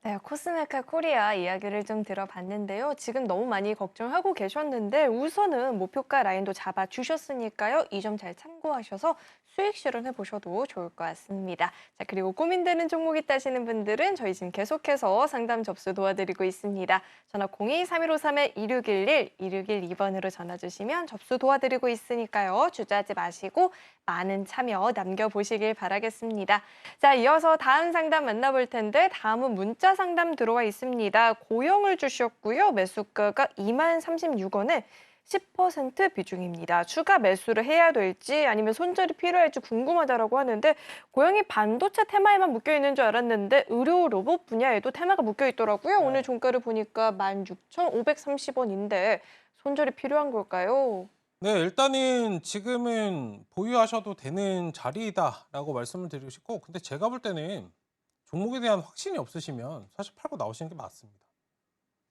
네, 코스메카 코리아 이야기를 좀 들어봤는데요. 지금 너무 많이 걱정하고 계셨는데 우선은 목표가 라인도 잡아주셨으니까요. 이 점 잘 참고하셔서 수익 실현해 보셔도 좋을 것 같습니다. 자, 그리고 고민되는 종목 있다시는 분들은 저희 지금 계속해서 상담 접수 도와드리고 있습니다. 전화 02-3153-2611, 2612번으로 전화 주시면 접수 도와드리고 있으니까요. 주저하지 마시고 많은 참여 남겨보시길 바라겠습니다. 자, 이어서 다음 상담 만나볼 텐데 다음은 문자 상담 들어와 있습니다. 고영을 주셨고요. 매수가가 2036원에 10% 비중입니다. 추가 매수를 해야 될지 아니면 손절이 필요할지 궁금하다라고 하는데 고영이 반도체 테마에만 묶여있는 줄 알았는데 의료 로봇 분야에도 테마가 묶여있더라고요. 오늘 종가를 보니까 16,530원인데 손절이 필요한 걸까요? 네, 일단은 지금은 보유하셔도 되는 자리다라고 말씀을 드리고 싶고 근데 제가 볼 때는 종목에 대한 확신이 없으시면 사실 팔고 나오시는 게 맞습니다.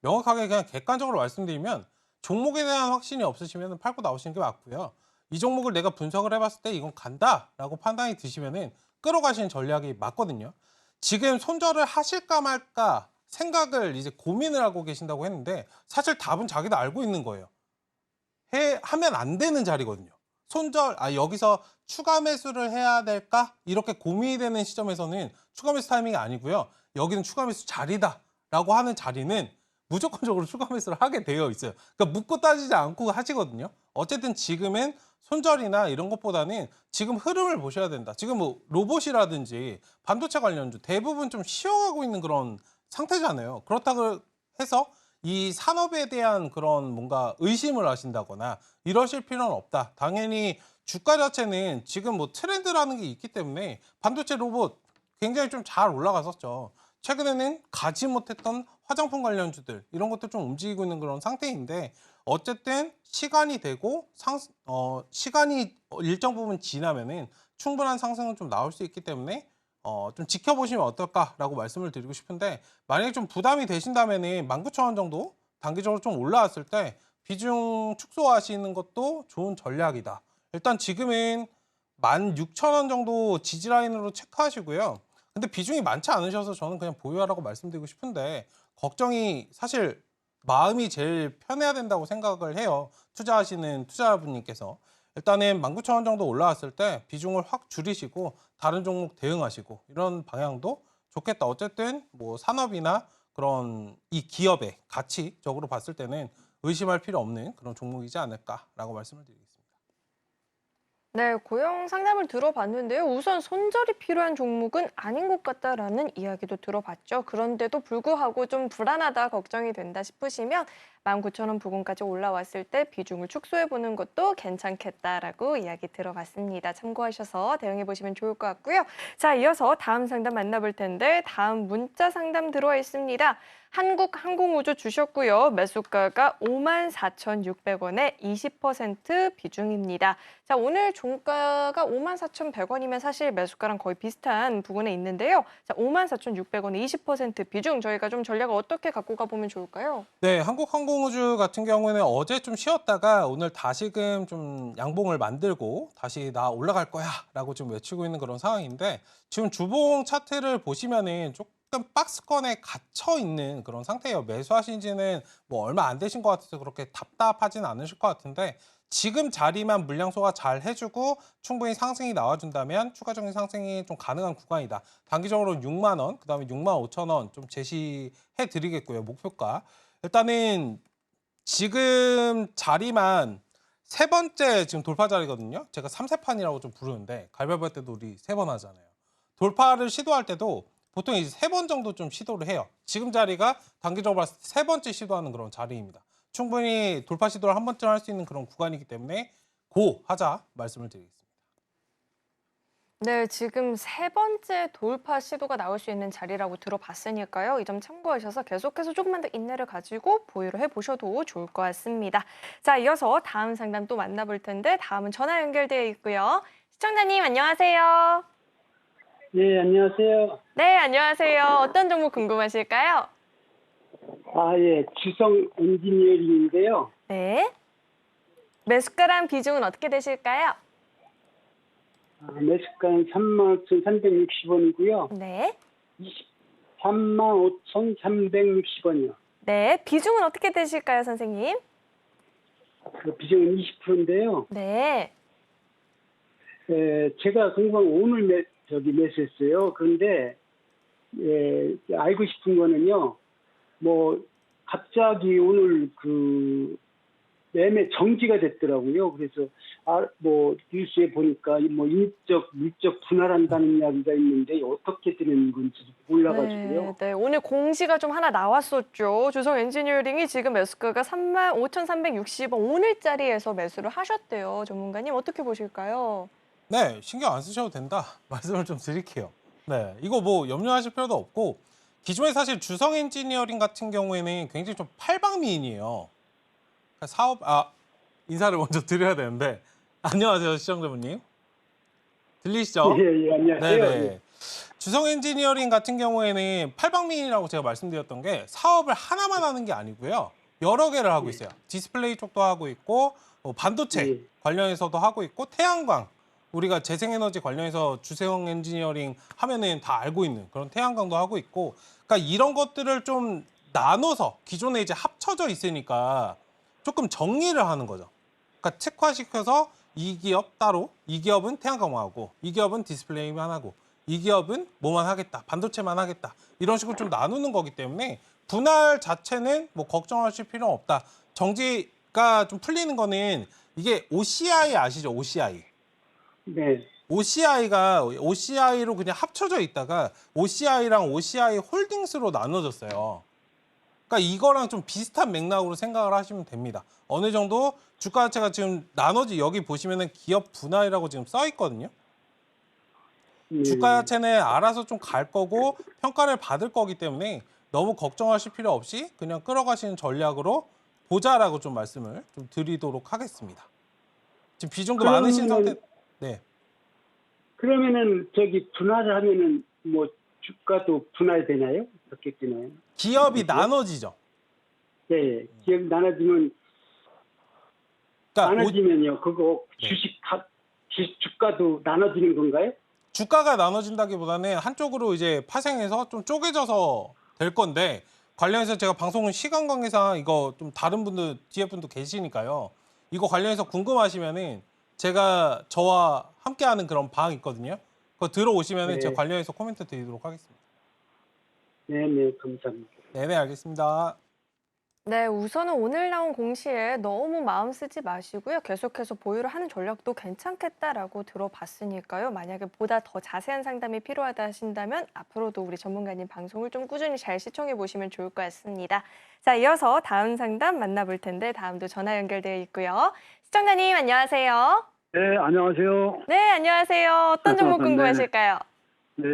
명확하게 그냥 객관적으로 말씀드리면 종목에 대한 확신이 없으시면 팔고 나오시는 게 맞고요. 이 종목을 내가 분석을 해봤을 때 이건 간다라고 판단이 드시면은 끌어가시는 전략이 맞거든요. 지금 손절을 하실까 말까 생각을 이제 고민을 하고 계신다고 했는데 사실 답은 자기도 알고 있는 거예요. 하면 안 되는 자리거든요. 손절, 여기서 추가 매수를 해야 될까? 이렇게 고민이 되는 시점에서는 추가 매수 타이밍이 아니고요. 여기는 추가 매수 자리다라고 하는 자리는 무조건적으로 추가 매수를 하게 되어 있어요. 그러니까 묻고 따지지 않고 하시거든요. 어쨌든 지금은 손절이나 이런 것보다는 지금 흐름을 보셔야 된다. 지금 뭐 로봇이라든지 반도체 관련주 대부분 좀 쉬어가고 있는 그런 상태잖아요. 그렇다고 해서 이 산업에 대한 그런 뭔가 의심을 하신다거나 이러실 필요는 없다. 당연히 주가 자체는 지금 뭐 트렌드라는 게 있기 때문에 반도체 로봇 굉장히 좀 잘 올라갔었죠. 최근에는 가지 못했던 화장품 관련주들 이런 것도 좀 움직이고 있는 그런 상태인데 어쨌든 시간이 되고 시간이 일정 부분 지나면은 충분한 상승은 좀 나올 수 있기 때문에 좀 지켜보시면 어떨까라고 말씀을 드리고 싶은데, 만약에 좀 부담이 되신다면은 19,000원 정도 단기적으로 좀 올라왔을 때 비중 축소하시는 것도 좋은 전략이다. 일단 지금은 16,000원 정도 지지라인으로 체크하시고요. 근데 비중이 많지 않으셔서 저는 그냥 보유하라고 말씀드리고 싶은데, 걱정이 사실 마음이 제일 편해야 된다고 생각을 해요. 투자하시는 투자분님께서. 일단은 19,000원 정도 올라왔을 때 비중을 확 줄이시고 다른 종목 대응하시고 이런 방향도 좋겠다. 어쨌든 뭐 산업이나 그런 이 기업의 가치적으로 봤을 때는 의심할 필요 없는 그런 종목이지 않을까라고 말씀을 드리겠습니다. 네, 고용 상담을 들어봤는데요. 우선 손절이 필요한 종목은 아닌 것 같다라는 이야기도 들어봤죠. 그런데도 불구하고 좀 불안하다, 걱정이 된다 싶으시면 19,000원 부근까지 올라왔을 때 비중을 축소해보는 것도 괜찮겠다라고 이야기 들어봤습니다. 참고하셔서 대응해보시면 좋을 것 같고요. 자, 이어서 다음 상담 만나볼 텐데 다음 문자 상담 들어와 있습니다. 한국항공우주 주셨고요. 매수가가 54,600원에 20% 비중입니다. 자, 오늘 종가가 54,100원이면 사실 매수가랑 거의 비슷한 부분에 있는데요. 자, 54,600원에 20% 비중, 저희가 좀 전략을 어떻게 갖고 가보면 좋을까요? 네, 한국항공우주 같은 경우는 어제 좀 쉬었다가 오늘 다시금 좀 양봉을 만들고 다시 나 올라갈 거야 라고 지금 외치고 있는 그런 상황인데, 지금 주봉 차트를 보시면은 조금 박스권에 갇혀 있는 그런 상태예요. 매수하신 지는 뭐 얼마 안 되신 것 같아서 그렇게 답답하지는 않으실 것 같은데, 지금 자리만 물량 소화 잘 해주고 충분히 상승이 나와준다면 추가적인 상승이 좀 가능한 구간이다. 단기적으로 6만 원, 그다음에 6만 5천 원 좀 제시해 드리겠고요. 목표가. 일단은 지금 자리만 세 번째 지금 돌파 자리거든요. 제가 3세판이라고 좀 부르는데 가위바위보 할 때도 우리 3번 하잖아요. 돌파를 시도할 때도 보통 이제 3번 정도 좀 시도를 해요. 지금 자리가 단기적으로 봤을 때 세 번째 시도하는 그런 자리입니다. 충분히 돌파 시도를 한 번쯤 할 수 있는 그런 구간이기 때문에 고 하자 말씀을 드리겠습니다. 네, 지금 세 번째 돌파 시도가 나올 수 있는 자리라고 들어봤으니까요. 이 점 참고하셔서 계속해서 조금만 더 인내를 가지고 보유를 해보셔도 좋을 것 같습니다. 자, 이어서 다음 상담 또 만나볼 텐데 다음은 전화 연결되어 있고요. 시청자님 안녕하세요. 네, 안녕하세요. 네, 안녕하세요. 어떤 종목 궁금하실까요? 예, 주성 엔지니어링인데요. 네. 매수가랑 비중은 어떻게 되실까요? 매수가는 35,360원이고요. 네. 35,360원이요. 네, 비중은 어떻게 되실까요, 선생님? 그 비중은 20%인데요. 네. 제가 궁금한 건 오늘 매수했어요. 그런데 알고 싶은 거는요. 뭐 갑자기 오늘 그 매매 정지가 됐더라고요. 그래서 뭐 뉴스에 보니까 뭐 물적 분할한다는 이야기가 있는데 어떻게 되는 건지 몰라가지고요. 네, 오늘 공시가 좀 하나 나왔었죠. 주성 엔지니어링이 지금 매수가가 35,360원 오늘자리에서 매수를 하셨대요. 전문가님 어떻게 보실까요? 네, 신경 안 쓰셔도 된다 말씀을 좀 드릴게요. 네, 이거 뭐 염려하실 필요도 없고, 기존에 사실 주성 엔지니어링 같은 경우에는 굉장히 좀 팔방미인이에요. 사업 인사를 먼저 드려야 되는데, 안녕하세요 시청자분님, 들리시죠? 예, 안녕하세요. 네네. 주성 엔지니어링 같은 경우에는 팔방미인이라고 제가 말씀드렸던 게 사업을 하나만 하는 게 아니고요. 여러 개를 하고 있어요. 디스플레이 쪽도 하고 있고, 반도체 관련해서도 하고 있고, 태양광, 우리가 재생에너지 관련해서 주성 엔지니어링 하면은 다 알고 있는 그런 태양광도 하고 있고, 그러니까 이런 것들을 좀 나눠서 기존에 이제 합쳐져 있으니까 조금 정리를 하는 거죠. 그러니까 특화시켜서 이 기업 따로, 이 기업은 태양광만 하고, 이 기업은 디스플레이만 하고, 이 기업은 뭐만 하겠다, 반도체만 하겠다, 이런 식으로 좀 나누는 거기 때문에 분할 자체는 뭐 걱정하실 필요는 없다. 정지가 좀 풀리는 거는 이게 OCI 아시죠? OCI. 네. OCI로 그냥 합쳐져 있다가 OCI랑 OCI 홀딩스로 나눠졌어요. 그러니까 이거랑 좀 비슷한 맥락으로 생각을 하시면 됩니다. 어느 정도 주가 자체가 지금 나눠지, 여기 보시면은 기업 분할이라고 지금 써 있거든요. 주가 자체는 알아서 좀 갈 거고 평가를 받을 거기 때문에 너무 걱정하실 필요 없이 그냥 끌어가시는 전략으로 보자라고 좀 말씀을 좀 드리도록 하겠습니다. 지금 비중도 그러면- 많으신 상태. 네. 그러면은 저기 분할을 하면은 뭐 주가도 분할되나요? 어떻게 되나요? 기업이 그죠? 나눠지죠. 네, 기업 나눠지면 그러니까 나눠지면요. 그거 네. 주가도 나눠지는 건가요? 주가가 나눠진다기보다는 한쪽으로 이제 파생해서 좀 쪼개져서 될 건데 관련해서 제가 방송 시간 관계상 이거 좀 다른 분들 뒤에 분도 계시니까요. 이거 관련해서 궁금하시면은 제가 저와 함께하는 그런 방 있거든요. 그거 들어오시면은 네. 제가 관련해서 코멘트 드리도록 하겠습니다. 네, 감사합니다. 네네 알겠습니다. 네, 우선은 오늘 나온 공시에 너무 마음 쓰지 마시고요. 계속해서 보유를 하는 전략도 괜찮겠다라고 들어봤으니까요. 만약에 보다 더 자세한 상담이 필요하다 하신다면 앞으로도 우리 전문가님 방송을 좀 꾸준히 잘 시청해 보시면 좋을 것 같습니다. 자, 이어서 다음 상담 만나볼 텐데 다음도 전화 연결되어 있고요. 시청자님 안녕하세요. 네, 안녕하세요. 네, 안녕하세요. 어떤 종목 네. 궁금하실까요? 네,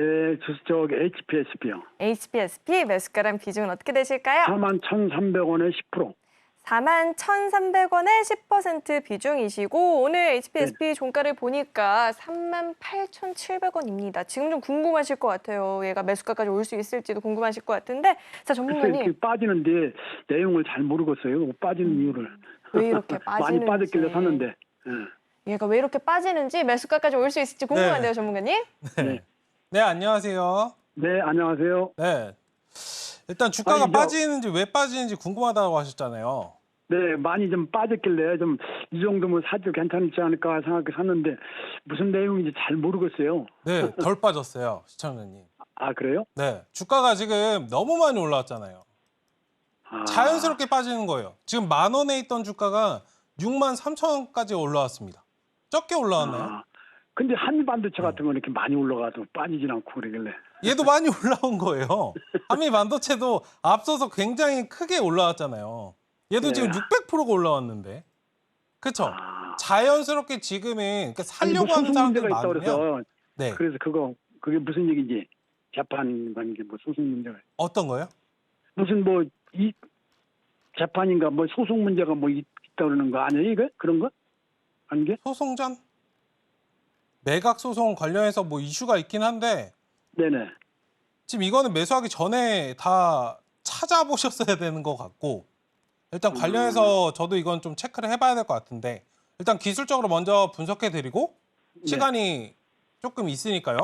저기 HPSP요. HPSP 매수가랑 비중은 어떻게 되실까요? 41,300원에 10%. 41,300원에 10% 비중이시고 오늘 HPSP 종가를 보니까 38,700원입니다. 지금 좀 궁금하실 것 같아요. 얘가 매수가까지 올 수 있을지도 궁금하실 것 같은데 자, 글쎄, 전문가님 이렇게 빠지는데 내용을 잘 모르겠어요. 빠지는 이유를. 왜 이렇게 많이 빠지는지 빠졌길래 샀는데. 예. 얘가 왜 이렇게 빠지는지 매수가까지 올 수 있을지 궁금한데요, 네. 전문가님? 네. 네 안녕하세요. 네, 안녕하세요. 네. 일단 주가가 아니, 빠지는지 왜 빠지는지 궁금하다고 하셨잖아요. 네, 많이 좀 빠졌길래 좀 이 정도면 사도 괜찮지 않을까 생각해 샀는데 무슨 내용인지 잘 모르겠어요. 네, 덜 빠졌어요, 시청자님. 아, 그래요? 네, 주가가 지금 너무 많이 올라왔잖아요. 아, 자연스럽게 빠지는 거예요. 지금 10,000원에 있던 주가가 63,000원까지 올라왔습니다. 적게 올라왔나요? 아, 근데 한반도체 같은 건 이렇게 많이 올라가도 빠지진 않고 그러길래. 얘도 많이 올라온 거예요. 한미 반도체도 앞서서 굉장히 크게 올라왔잖아요. 얘도 네. 지금 600%가 올라왔는데. 그렇죠? 아, 자연스럽게 지금은 그러니까 아니, 살려고 뭐 하는 소송 사람들이 문제가 있다고 많으면 그래서 네. 그래서 그게 무슨 얘기인지 재판 관계 뭐 소송 문제가 어떤 거요? 무슨 뭐 이 재판인가 뭐 소송 문제가 뭐 있다 그러는 거 아니에요 이거 그런 거 아닌 게? 소송전? 매각 소송 관련해서 뭐 이슈가 있긴 한데 네네. 지금 이거는 매수하기 전에 다 찾아보셨어야 되는 것 같고 일단 관련해서 저도 이건 좀 체크를 해봐야 될 것 같은데 일단 기술적으로 먼저 분석해드리고 시간이 조금 있으니까요.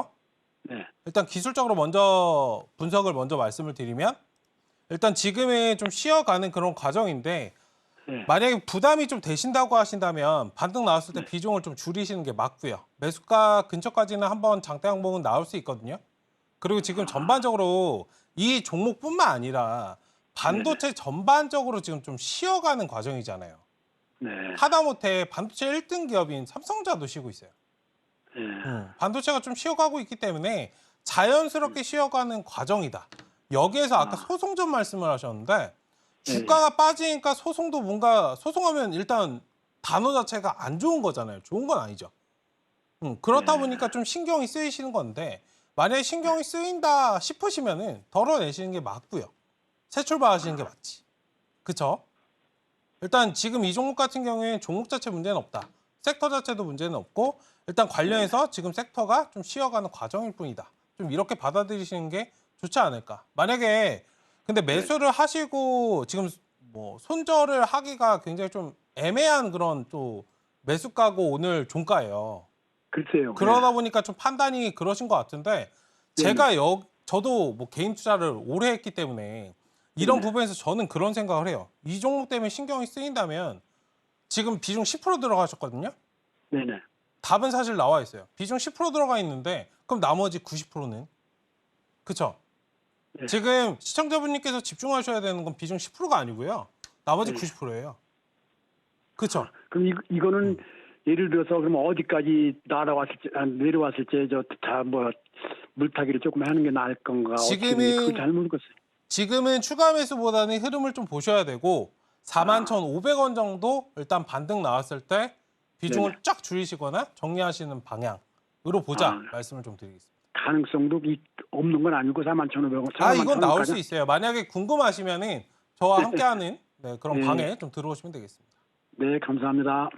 네. 일단 기술적으로 먼저 분석을 먼저 말씀을 드리면 일단 지금은 좀 쉬어가는 그런 과정인데 네. 만약에 부담이 좀 되신다고 하신다면 반등 나왔을 때 비중을 좀 줄이시는 게 맞고요. 매수가 근처까지는 한번 장대 항목은 나올 수 있거든요. 그리고 지금 전반적으로 이 종목뿐만 아니라 반도체 전반적으로 지금 좀 쉬어가는 과정이잖아요. 네. 하다못해 반도체 1등 기업인 삼성자도 쉬고 있어요. 네. 반도체가 좀 쉬어가고 있기 때문에 자연스럽게 쉬어가는 과정이다. 여기에서 아까 소송전 말씀을 하셨는데 주가가 빠지니까 소송도 뭔가 소송하면 일단 단어 자체가 안 좋은 거잖아요. 좋은 건 아니죠. 그렇다 보니까 좀 신경이 쓰이시는 건데 만약에 신경이 쓰인다 싶으시면은 덜어내시는 게 맞고요. 새 출발하시는 게 맞지. 그쵸? 일단 지금 이 종목 같은 경우에는 종목 자체 문제는 없다. 섹터 자체도 문제는 없고 일단 관련해서 지금 섹터가 좀 쉬어가는 과정일 뿐이다. 좀 이렇게 받아들이시는 게 좋지 않을까. 만약에 근데 매수를 하시고 지금 뭐 손절을 하기가 굉장히 좀 애매한 그런 또 매수가고 오늘 종가예요. 글쎄요. 그러다 보니까 좀 판단이 그러신 것 같은데 제가 저도 뭐 개인 투자를 오래 했기 때문에 이런 부분에서 저는 그런 생각을 해요. 이 종목 때문에 신경이 쓰인다면 지금 비중 10% 들어가셨거든요. 네네. 답은 사실 나와 있어요. 비중 10% 들어가 있는데 그럼 나머지 90%는? 그쵸? 네. 지금 시청자분님께서 집중하셔야 되는 건 비중 10%가 아니고요. 나머지 90%예요. 그쵸? 그럼 이거는 예를 들어서 그러면 어디까지 내려왔을지 다 뭐 물타기를 조금 하는 게 나을 건가? 지금은 잘 모르겠어요. 지금은 추가 매수보다는 흐름을 좀 보셔야 되고 41,500원 정도 일단 반등 나왔을 때 비중을 쫙 줄이시거나 정리하시는 방향으로 보자 말씀을 좀 드리겠습니다. 가능성도 없는 건 아니고 41,500원. 이건 나올 수 있어요. 만약에 궁금하시면은 저와 함께하는 네, 그런 네. 방에 좀 들어오시면 되겠습니다. 네, 감사합니다.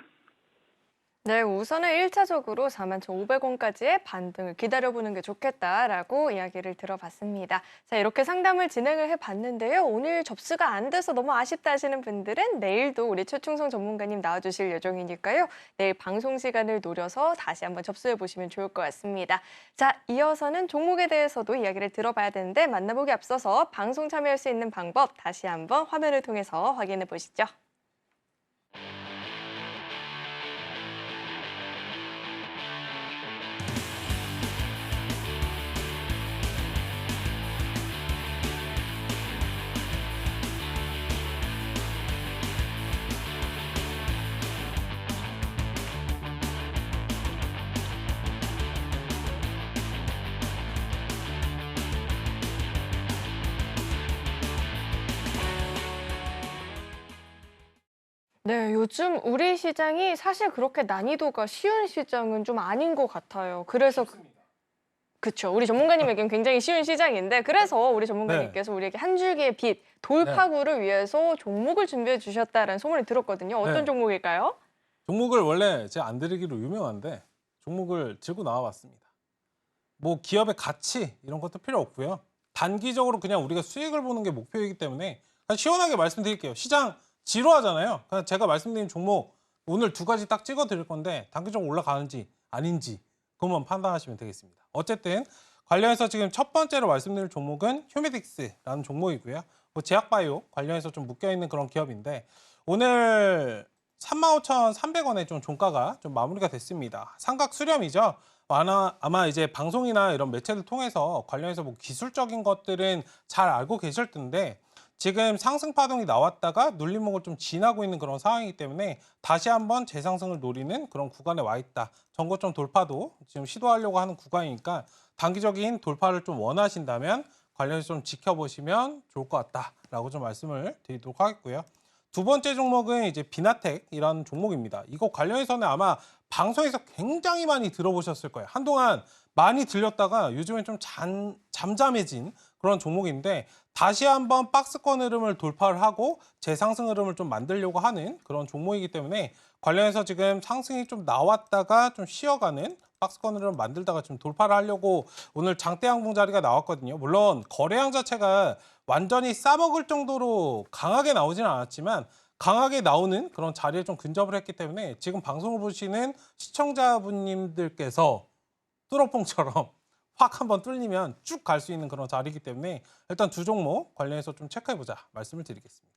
네, 우선은 1차적으로 41,500원까지의 반등을 기다려보는 게 좋겠다라고 이야기를 들어봤습니다. 자, 이렇게 상담을 진행을 해봤는데요. 오늘 접수가 안 돼서 너무 아쉽다 하시는 분들은 내일도 우리 최충성 전문가님 나와주실 예정이니까요. 내일 방송 시간을 노려서 다시 한번 접수해보시면 좋을 것 같습니다. 자, 이어서는 종목에 대해서도 이야기를 들어봐야 되는데 만나보기 앞서서 방송 참여할 수 있는 방법 다시 한번 화면을 통해서 확인해 보시죠. 네, 요즘 우리 시장이 사실 그렇게 난이도가 쉬운 시장은 좀 아닌 것 같아요. 그래서 그쵸. 우리 전문가님에게는 굉장히 쉬운 시장인데 그래서 우리 전문가님께서 우리에게 한 줄기의 빛, 돌파구를 위해서 종목을 준비해 주셨다라는 소문을 들었거든요. 어떤 네. 종목일까요? 종목을 원래 제가 안 드리기로 유명한데 종목을 들고 나와봤습니다. 뭐 기업의 가치 이런 것도 필요 없고요. 단기적으로 그냥 우리가 수익을 보는 게 목표이기 때문에 그냥 시원하게 말씀드릴게요. 시장 지루하잖아요. 그냥 제가 말씀드린 종목 오늘 두 가지 딱 찍어 드릴 건데 단기적으로 올라가는지 아닌지 그것만 판단하시면 되겠습니다. 어쨌든 관련해서 지금 첫 번째로 말씀드릴 종목은 휴메딕스라는 종목이고요. 뭐 제약바이오 관련해서 좀 묶여있는 그런 기업인데 오늘 35,300원에 좀 종가가 좀 마무리가 됐습니다. 삼각 수렴이죠. 아마 이제 방송이나 이런 매체를 통해서 관련해서 뭐 기술적인 것들은 잘 알고 계실 텐데 지금 상승 파동이 나왔다가 눌림목을 좀 지나고 있는 그런 상황이기 때문에 다시 한번 재상승을 노리는 그런 구간에 와 있다. 전고점 돌파도 지금 시도하려고 하는 구간이니까 단기적인 돌파를 좀 원하신다면 관련해서 좀 지켜보시면 좋을 것 같다라고 좀 말씀을 드리도록 하겠고요. 두 번째 종목은 이제 비나텍이라는 종목입니다. 이거 관련해서는 아마 방송에서 굉장히 많이 들어보셨을 거예요. 한동안 많이 들렸다가 요즘엔 좀 잠잠해진 그런 종목인데 다시 한번 박스권 흐름을 돌파를 하고 재상승 흐름을 좀 만들려고 하는 그런 종목이기 때문에 관련해서 지금 상승이 좀 나왔다가 좀 쉬어가는 박스권 흐름을 만들다가 좀 돌파를 하려고 오늘 장대 양봉 자리가 나왔거든요. 물론 거래량 자체가 완전히 싸먹을 정도로 강하게 나오지는 않았지만 강하게 나오는 그런 자리에 좀 근접을 했기 때문에 지금 방송을 보시는 시청자분님들께서 뚜러퐁처럼 확 한번 뚫리면 쭉 갈 수 있는 그런 자리이기 때문에 일단 두 종목 관련해서 좀 체크해보자 말씀을 드리겠습니다.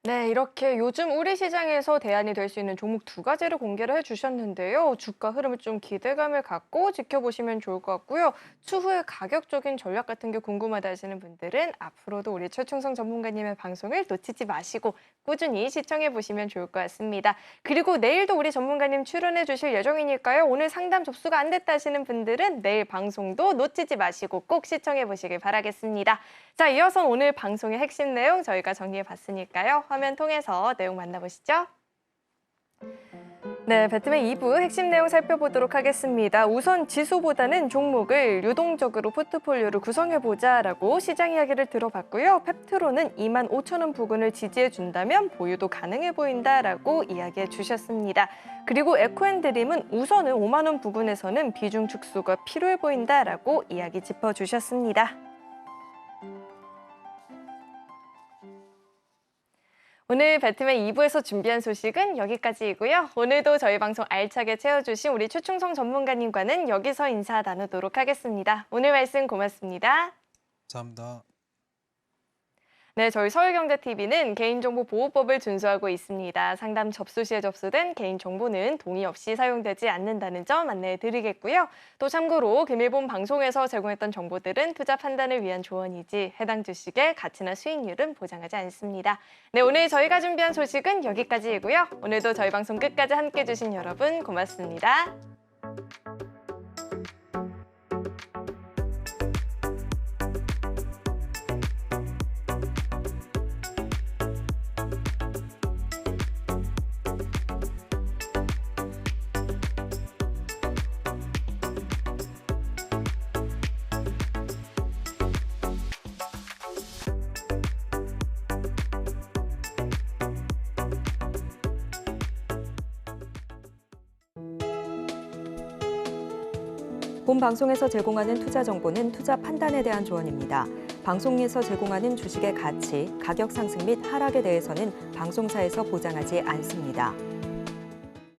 네, 이렇게 요즘 우리 시장에서 대안이 될 수 있는 종목 두 가지를 공개를 해주셨는데요. 주가 흐름을 좀 기대감을 갖고 지켜보시면 좋을 것 같고요. 추후에 가격적인 전략 같은 게 궁금하다 하시는 분들은 앞으로도 우리 최충성 전문가님의 방송을 놓치지 마시고 꾸준히 시청해 보시면 좋을 것 같습니다. 그리고 내일도 우리 전문가님 출연해 주실 예정이니까요. 오늘 상담 접수가 안 됐다 하시는 분들은 내일 방송도 놓치지 마시고 꼭 시청해 보시길 바라겠습니다. 자, 이어서 오늘 방송의 핵심 내용 저희가 정리해 봤으니까요. 화면 통해서 내용 만나보시죠. 네, 배트맨 2부 핵심 내용 살펴보도록 하겠습니다. 우선 지수보다는 종목을 유동적으로 포트폴리오를 구성해보자라고 시장 이야기를 들어봤고요. 펩트로는 25,000원 부근을 지지해준다면 보유도 가능해 보인다라고 이야기해 주셨습니다. 그리고 에코앤드림은 우선은 5만 원 부근에서는 비중 축소가 필요해 보인다라고 이야기 짚어주셨습니다. 오늘 배트맨 2부에서 준비한 소식은 여기까지이고요. 오늘도 저희 방송 알차게 채워주신 우리 최충성 전문가님과는 여기서 인사 나누도록 하겠습니다. 오늘 말씀 고맙습니다. 감사합니다. 네, 저희 서울경제TV는 개인정보보호법을 준수하고 있습니다. 상담 접수 시에 접수된 개인정보는 동의 없이 사용되지 않는다는 점 안내해드리겠고요. 또 참고로 금일본 방송에서 제공했던 정보들은 투자 판단을 위한 조언이지 해당 주식의 가치나 수익률은 보장하지 않습니다. 네, 오늘 저희가 준비한 소식은 여기까지이고요. 오늘도 저희 방송 끝까지 함께해 주신 여러분 고맙습니다. 본 방송에서 제공하는 투자 정보는 투자 판단에 대한 조언입니다. 방송에서 제공하는 주식의 가치, 가격 상승 및 하락에 대해서는 방송사에서 보장하지 않습니다.